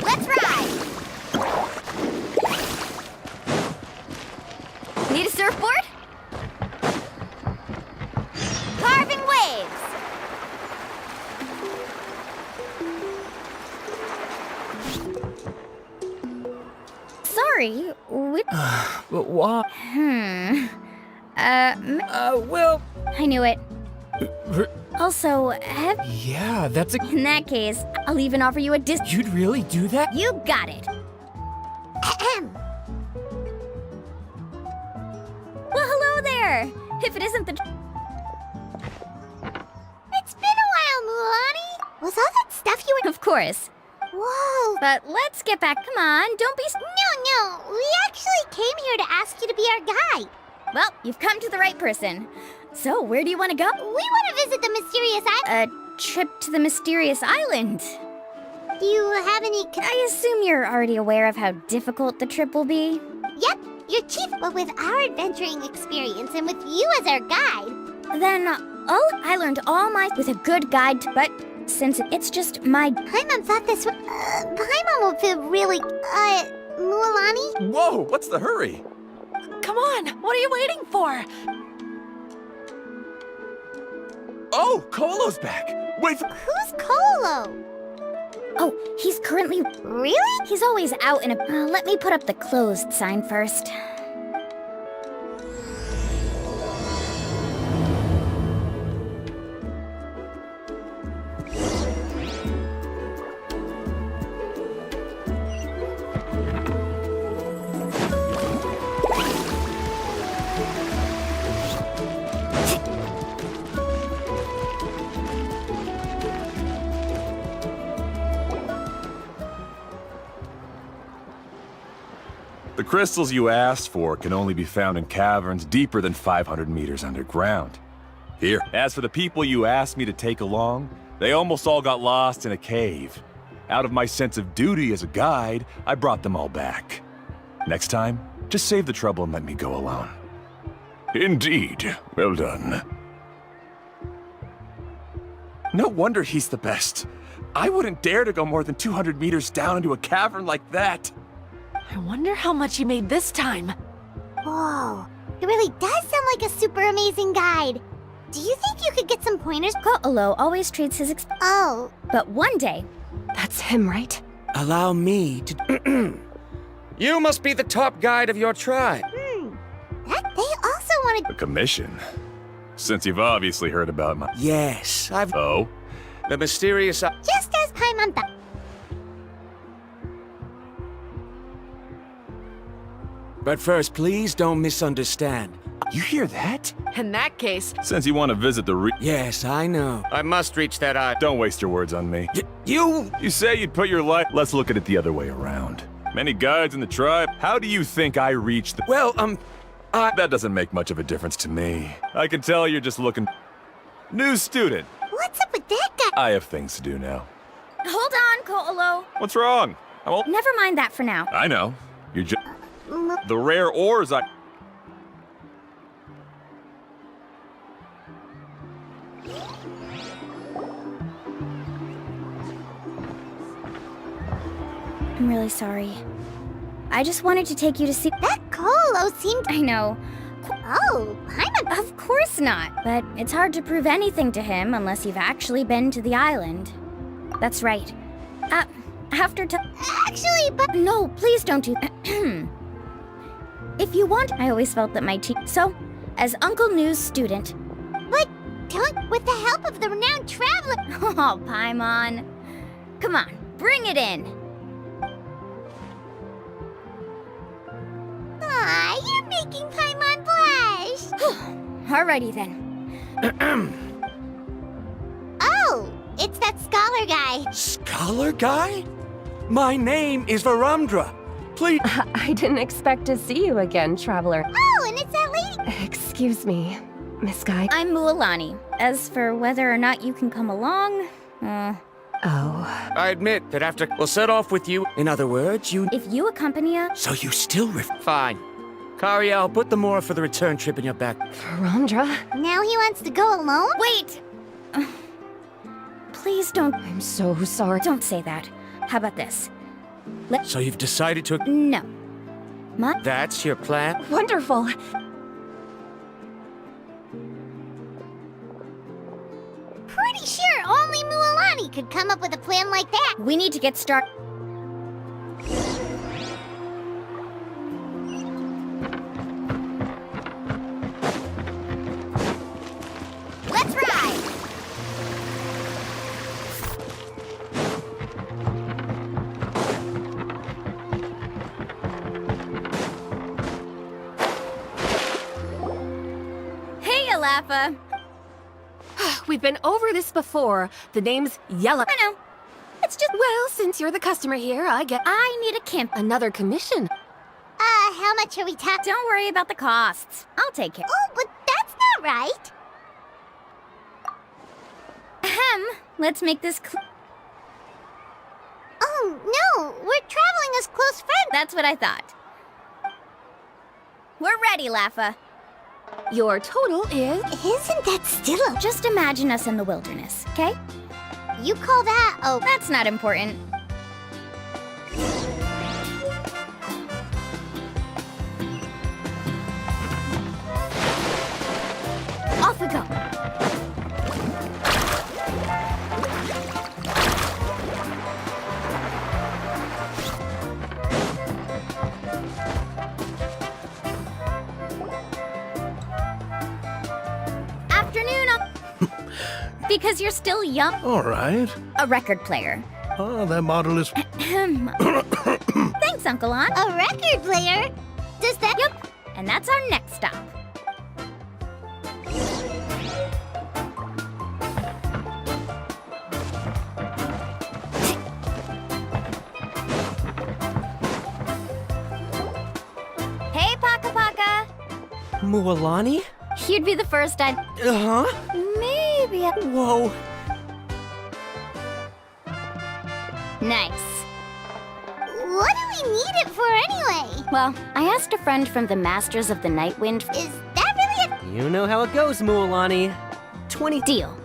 Let's ride! Need a surfboard? Carving waves! Sorry, which... But why? Well... I knew it. Also, Yeah, that's a... In that case, I'll even offer you a You'd really do that? You got it. Ahem. Well, hello there. If it isn't the... It's been a while, Mulan. Was all that stuff you were... Of course. Whoa. But let's get back. Come on, don't be... No, we actually came here to ask you to be our guide. Well, you've come to the right person. So, where do you want to go? We want to visit the mysterious island. A trip to the mysterious island. Do you have any... I assume you're already aware of how difficult the trip will be? Yep, you're chief, but with our adventuring experience and with you as our guide... Then, I learned all my... with a good guide, but since it's just my... Paimon thought this was... Paimon will feel really... Mualani? Whoa, what's the hurry? Come on, what are you waiting for? Oh, Kolo's back! Wait for... Who's Kolo? Oh, he's currently... Really? He's always out in a... let me put up the closed sign first. The crystals you asked for can only be found in caverns deeper than 500 meters underground. Here, as for the people you asked me to take along, they almost all got lost in a cave. Out of my sense of duty as a guide, I brought them all back. Next time, Just save the trouble and let me go alone. Indeed. Well done. No wonder he's the best. I wouldn't dare to go more than 200 meters down into a cavern like that. I wonder how much he made this time. Whoa, it really does sound like a super amazing guide. Do you think you could get some pointers? Ko'olo always treats his Oh. But one day... That's him, right? Allow me to... You must be the top guide of your tribe. They also wanted... A commission? Since you've obviously heard about my... Yes, I've... Oh? The mysterious... Just as Paimon thought. But first, please don't misunderstand. You hear that? In that case... Since you want to visit the Yes, I know. I must reach that eye. Don't waste your words on me. You... You say you'd put your life... Let's look at it the other way around. Many guides in the tribe. How do you think I reached the... Well, That doesn't make much of a difference to me. I can tell you're just looking... New student. What's up with that guy? I have things to do now. Hold on, Ko'olo. What's wrong? Never mind that for now. I know. You're just... The rare ores I... I'm really sorry. I just wanted to take you to see... That Ko'olo seemed... I know. Oh, Paimon... Of course not. But it's hard to prove anything to him unless you've actually been to the island. That's right. After Actually, but... No, please don't do... If you want... I always felt that my So, as Uncle New's student... But don't... With the help of the renowned traveler... Oh, Paimon. Come on, bring it in. Aw, you're making Paimon blush! Alrighty then. Oh, it's that scholar guy. Scholar guy? My name is Varamdra. Please... I didn't expect to see you again, Traveler. Oh, and it's that lady... Excuse me, Miss Guy. I'm Mualani. As for whether or not you can come along... Oh. I admit that after we'll set off with you. In other words, you... If you accompany us... So you still Fine. Kariel, put the more for the return trip in your back. Rondra? Now he wants to go alone? Wait! Please don't... I'm so sorry. Don't say that. How about this? So you've decided to... No. That's your plan? Wonderful. Pretty sure only Mualani could come up with a plan like that. We need to get started. Let's ride! Hey, Alafa. We've been over this before. The name's Yellow. I know. It's just... Well, since you're the customer here, I need a camp. Another commission. How much are we talking? Don't worry about the costs. I'll take care. Oh, but that's not right. Let's make this Oh, no. We're traveling as close friends. That's what I thought. We're ready, Lafa. Your total is... Isn't that still a... Just imagine us in the wilderness, okay? You call that... Oh, that's not important. Off we go. Because you're still young. All right. A record player. Oh, that model is... Thanks, Uncle An. A record player? Does that... Yep. And that's our next stop. Hey, Paka Paka. Mualani? You'd be the first I'd... Uh-huh. Maybe... Whoa. Nice. What do we need need it for anyway? Well, I asked a friend from the Masters of the Night Wind. Is that really You know how it goes, Mualani. 20 deal?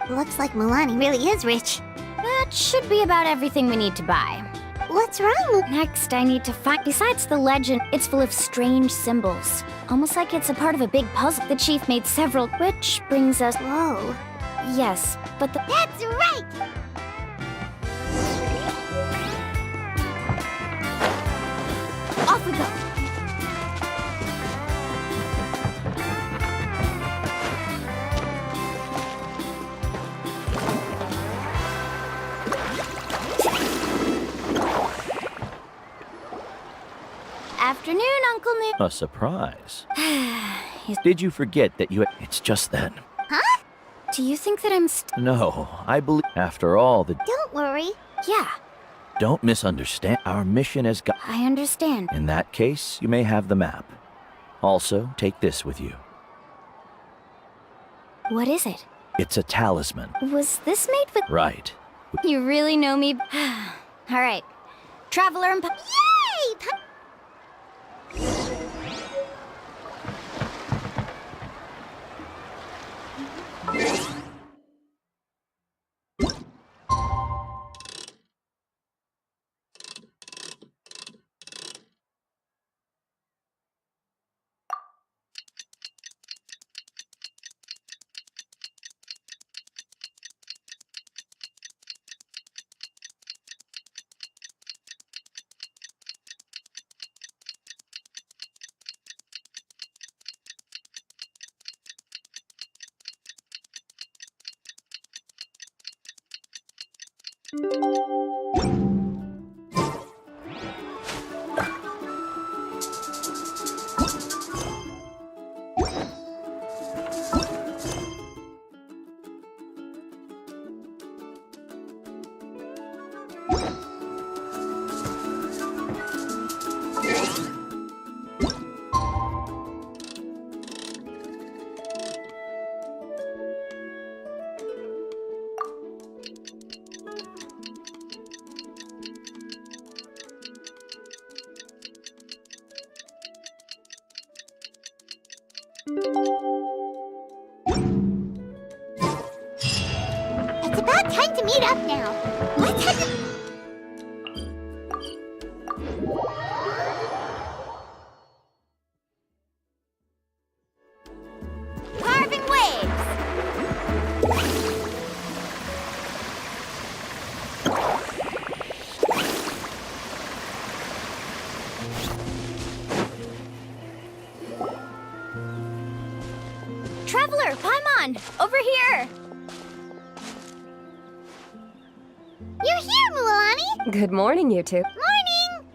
Looks like Milani really is rich. That should be about everything we need to buy. What's wrong? Next, I need to find... Besides the legend, it's full of strange symbols. Almost like it's a part of a big puzzle. The chief made several, which brings us... Whoa. Yes, but the... That's right! Off we go! Afternoon, Uncle New. A surprise. Did you forget that you... It's just then. Huh? Do you think that I'm No, I believe... After all, Don't worry. Yeah, Don't misunderstand. Our mission has got... I understand. In that case, you may have the map. Also, take this with you. What is it? It's a talisman. Was this made with... Right. You really know me. All right. Traveler and... Yay! It's about time to meet up now. Let's head to... Carving waves! Traveler, Paimon! Over here! You're here, Mualani! Good morning, you two. Morning!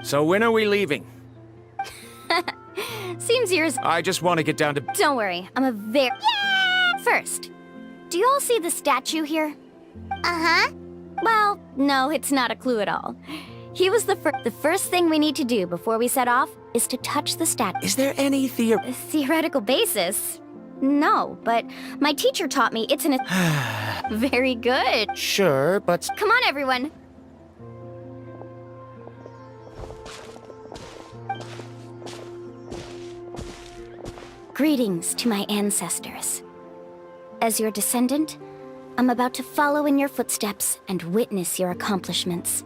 So when are we leaving? Seems yours... I just want to get down to... Don't worry, I'm a very... Yeah! First, do you all see the statue here? Uh-huh. Well, no, it's not a clue at all. He was the first thing we need to do before we set off is to touch the statue. Is there any theoretical basis? No, but my teacher taught me it's an... Very good. Sure, but... Come on, everyone. Greetings to my ancestors. As your descendant, I'm about to follow in your footsteps and witness your accomplishments.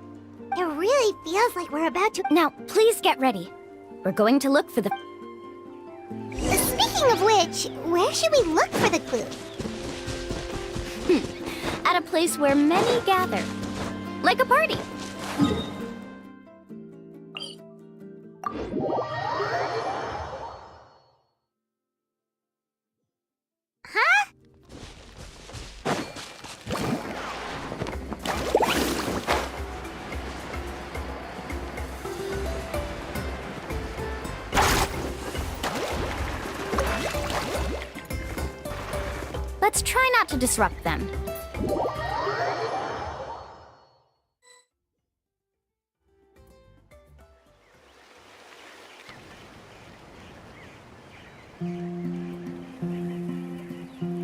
It really feels like we're about to... Now, please get ready. We're going to look for the... Speaking of which, where should we look for the clue? At a place where many gather. Like a party. Huh? Let's try not to disrupt them.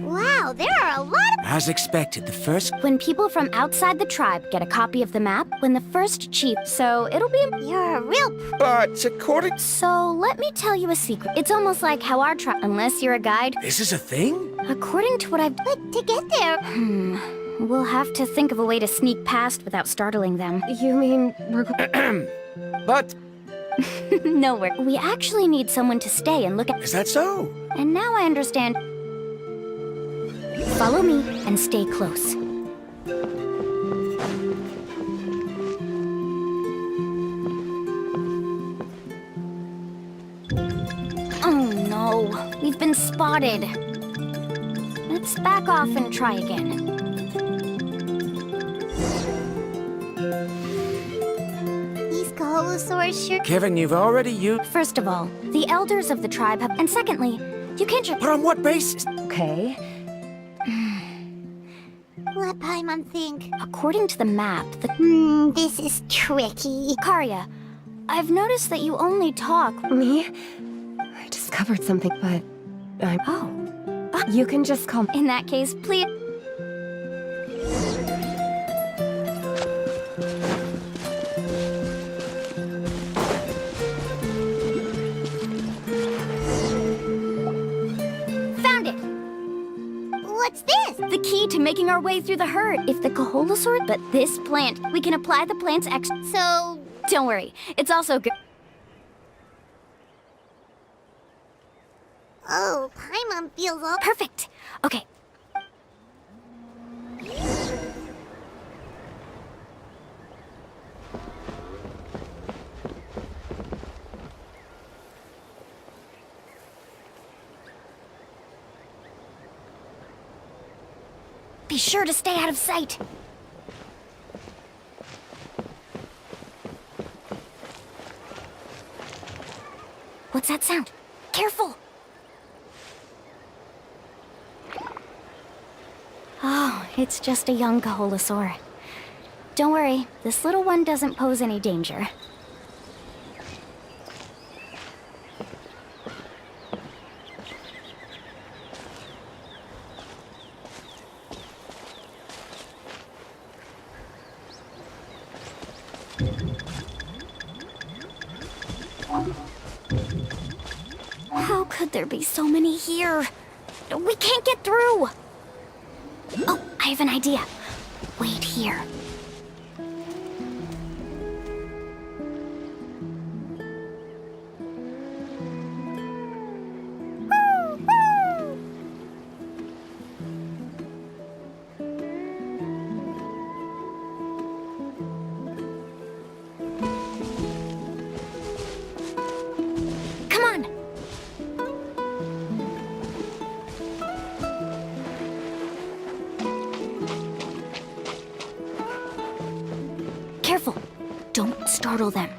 Wow, Wow, there are a lot of... As expected, the first... When people from outside the tribe get a copy of the map, when the first chief... So, it'll be... You're a real... But according... So, let me tell you a secret. It's almost like how our tribe... Unless you're a guide... This is a thing? According to what I've... But to get there... We'll have to think of a way to sneak past without startling them. You mean we're... But... No, we actually need someone to stay and look at... Is that so? And now I understand. Follow me and stay close. Oh no, we've been spotted. Let's back off and try again. These Kaholosaurs sure... Kevin, you've already used... First of all, the elders of the tribe have... And secondly, you can't just... But on what basis? Okay. Let Paimon think. According to the map, the... this is tricky. Karya, I've noticed that you only talk... Me? I discovered something, but... Oh. You can just call me. In that case, please... Found it! What's this? The key to making our way through the herd. If the Kaholosaur... But this plant, we can apply the plant's So... Don't worry, it's also good... Oh, Paimon feels all... Perfect! Okay. Be sure to stay out of sight. What's that sound? Careful! Oh, it's just a young Kaholosaur. Don't worry, this little one doesn't pose any danger. How could there be so many here? We can't get through! Oh, I have an idea. Wait here. Come on! Careful! Don't startle them.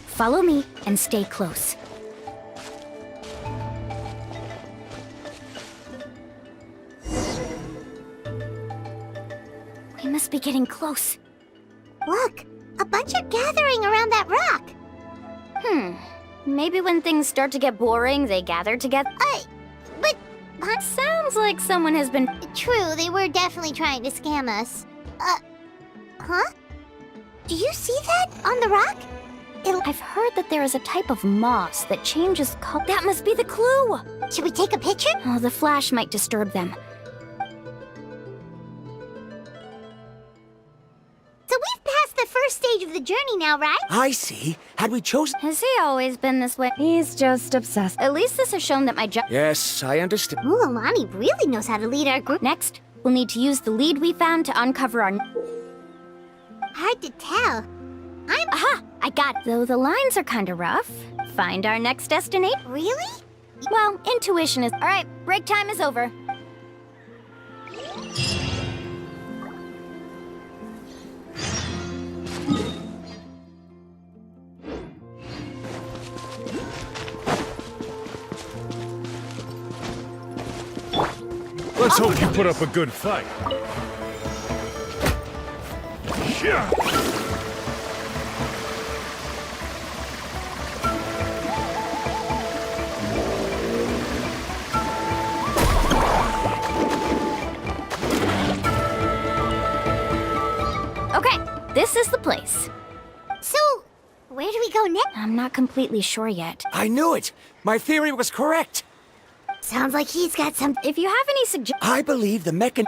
Follow me and stay close. We must be getting close. Look! A bunch are gathering around that rock! Maybe when things start to get boring, they gather together. But... Sounds like someone has been... True, they were definitely trying to scam us. Huh? Do you see that on the rock? I've heard that there is a type of moss that changes color. That must be the clue! Should we take a picture? Oh, the flash might disturb them. So we've passed the first stage of the journey now, right? I see. Had we chosen... Has he always been this way? He's just obsessed. At least this has shown that my job... Yes, I understand. Mulamani really knows how to lead our group. Next, we'll need to use the lead we found to uncover our... Hard to tell. Aha! I got it. Though the lines are kinda rough. Find our next destination. Really? Well, intuition is... Alright, break time is over. Let's hope you put up a good fight. Okay, this is the place. So, where do we go next? I'm not completely sure yet. I knew it! My theory was correct! Sounds like he's got some. If you have any suggestions... I believe the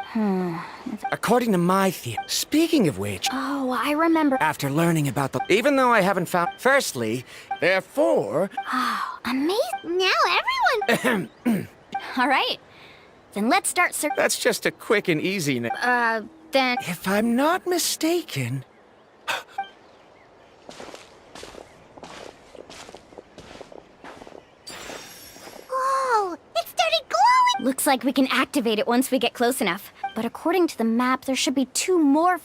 According to my theory. Speaking of which... Oh, I remember. After learning about the... Even though I haven't found... Firstly, therefore... Oh, amazing. Now everyone... All right. Then let's start That's just a quick and easy... then... If I'm not mistaken... Whoa! It started glowing! Looks like we can activate it once we get close enough. But according to the map, there should be 2 more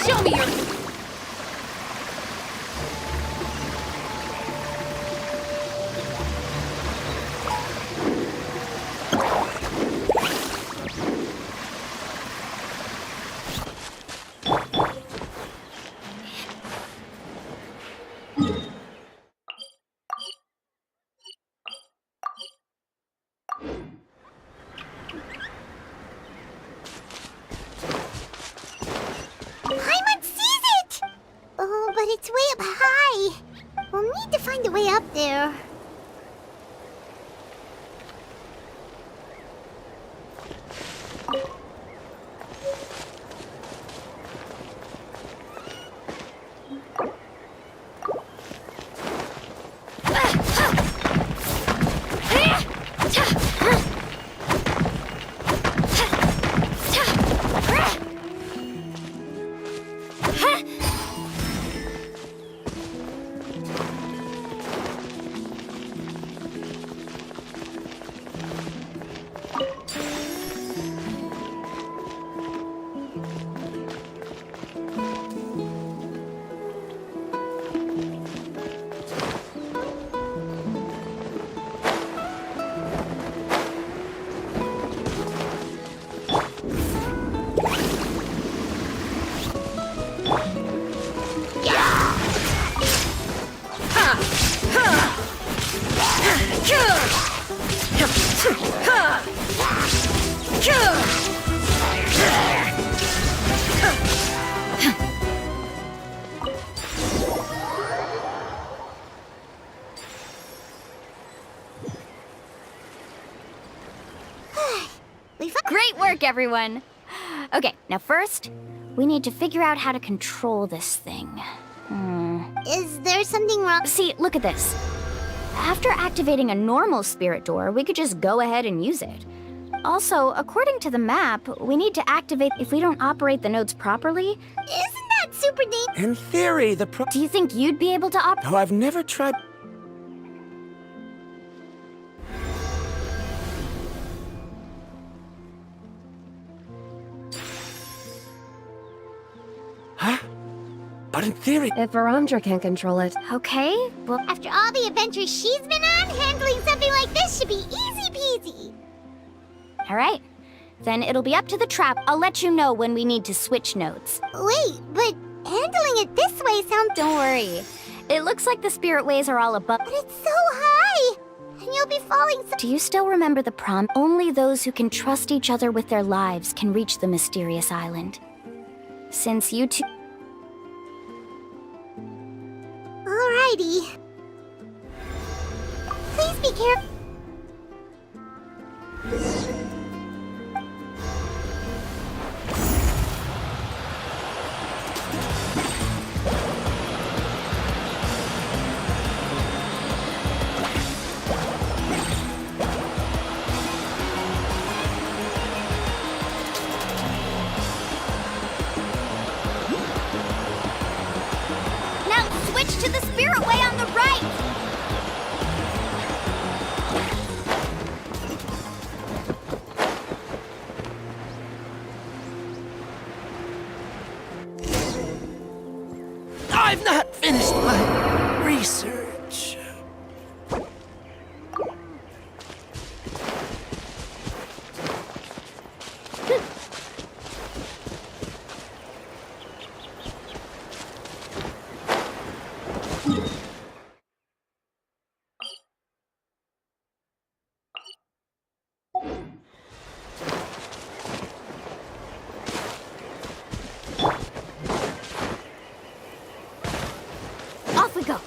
Show me your... Paimon sees it! Oh, but it's way up high. We'll need to find a way up there. Great work, everyone! Okay, now first, we need to figure out how to control this thing. Is there something wrong? See, look at this. After activating a normal spirit door, we could just go ahead and use it. Also, according to the map, we need to activate if we don't operate the nodes properly. Isn't that super dangerous? In theory, Do you think you'd be able to operate? No, I've never tried... Huh? But in theory... If Verandra can control it. Okay, well... After all the adventures she's been on, handling something like this should be easy peasy. Alright. Then it'll be up to the trap. I'll let you know when we need to switch nodes. Wait, but handling it this way sounds... Don't worry. It looks like the spirit ways are all above... But it's so high! And you'll be falling so... Do you still remember the prom? Only those who can trust each other with their lives can reach the mysterious island. Since you two... Alrighty. Please be careful. Now switch to the spirit way on the right! I've not finished my research. Off we go.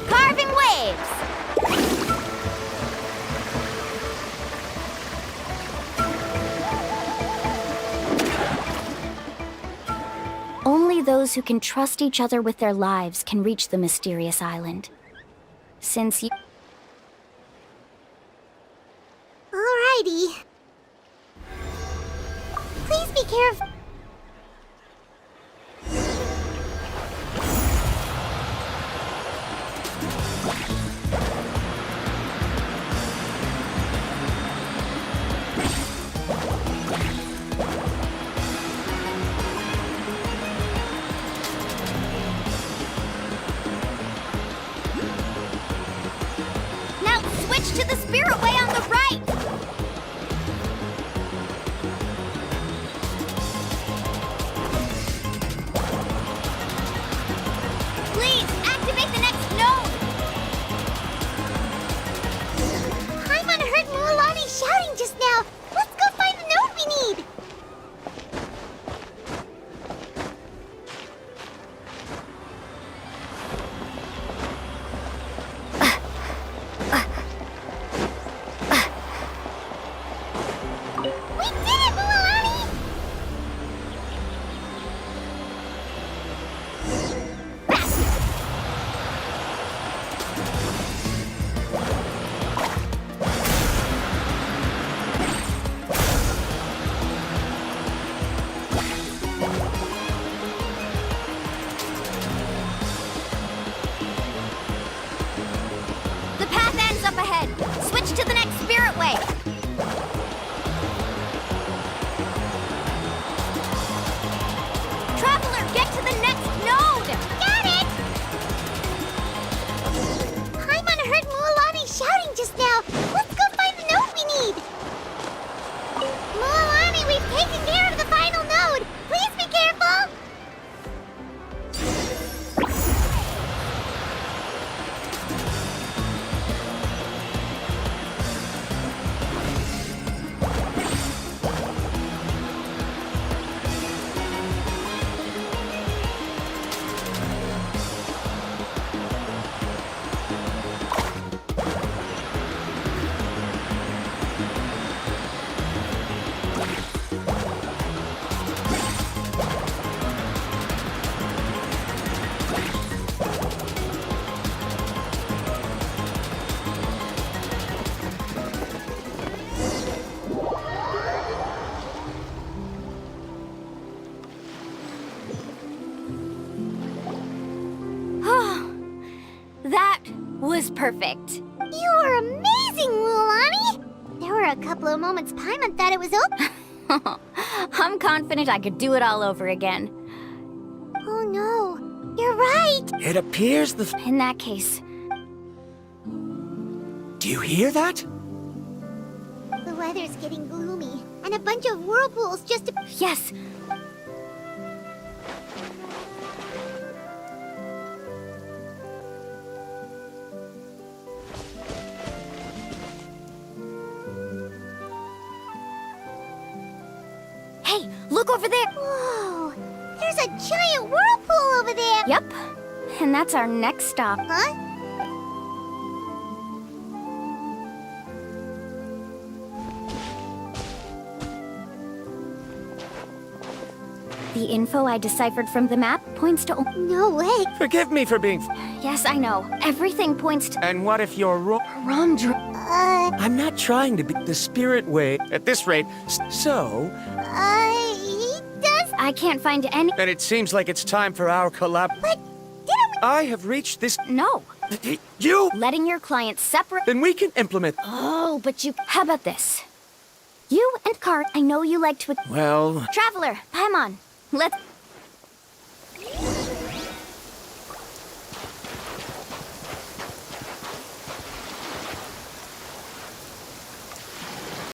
Carving waves. Only those who can trust each other with their lives can reach the mysterious island. Since you... Alrighty. Please be careful. Now switch to the spirit way on the right. Please activate the next node. Paimon heard Mualani shouting just now. Let's go find the node we need. We did it, Mualani! The path ends up ahead. Switch to the next spirit way. Traveler, get to the next node! Got it! Paimon heard Mualani shouting just now. Let's go find the node we need. Mualani, we've taken care of the final node. Please be careful. That was perfect. You were amazing, Mualani! There were a couple of moments Paimon thought it was over. I'm confident I could do it all over again. Oh no, you're right! It appears the... In that case, Do you hear that? The weather's getting gloomy, and a bunch of whirlpools just... yes. Hey, look over there! Whoa! There's a giant whirlpool over there! Yep. And that's our next stop. Huh? The info I deciphered from the map points to... No way! Forgive me for being... Yes, I know. Everything points to... And what if you're wrong? I'm not trying to be the spirit way. At this rate, so... He does... I can't find any... Then it seems like it's time for our collab... But didn't we I have reached this... No. You? Letting your clients separate... Then we can implement... Oh, but you... How about this? You and Cart, I know you like to... Well... Traveler, Paimon, let's...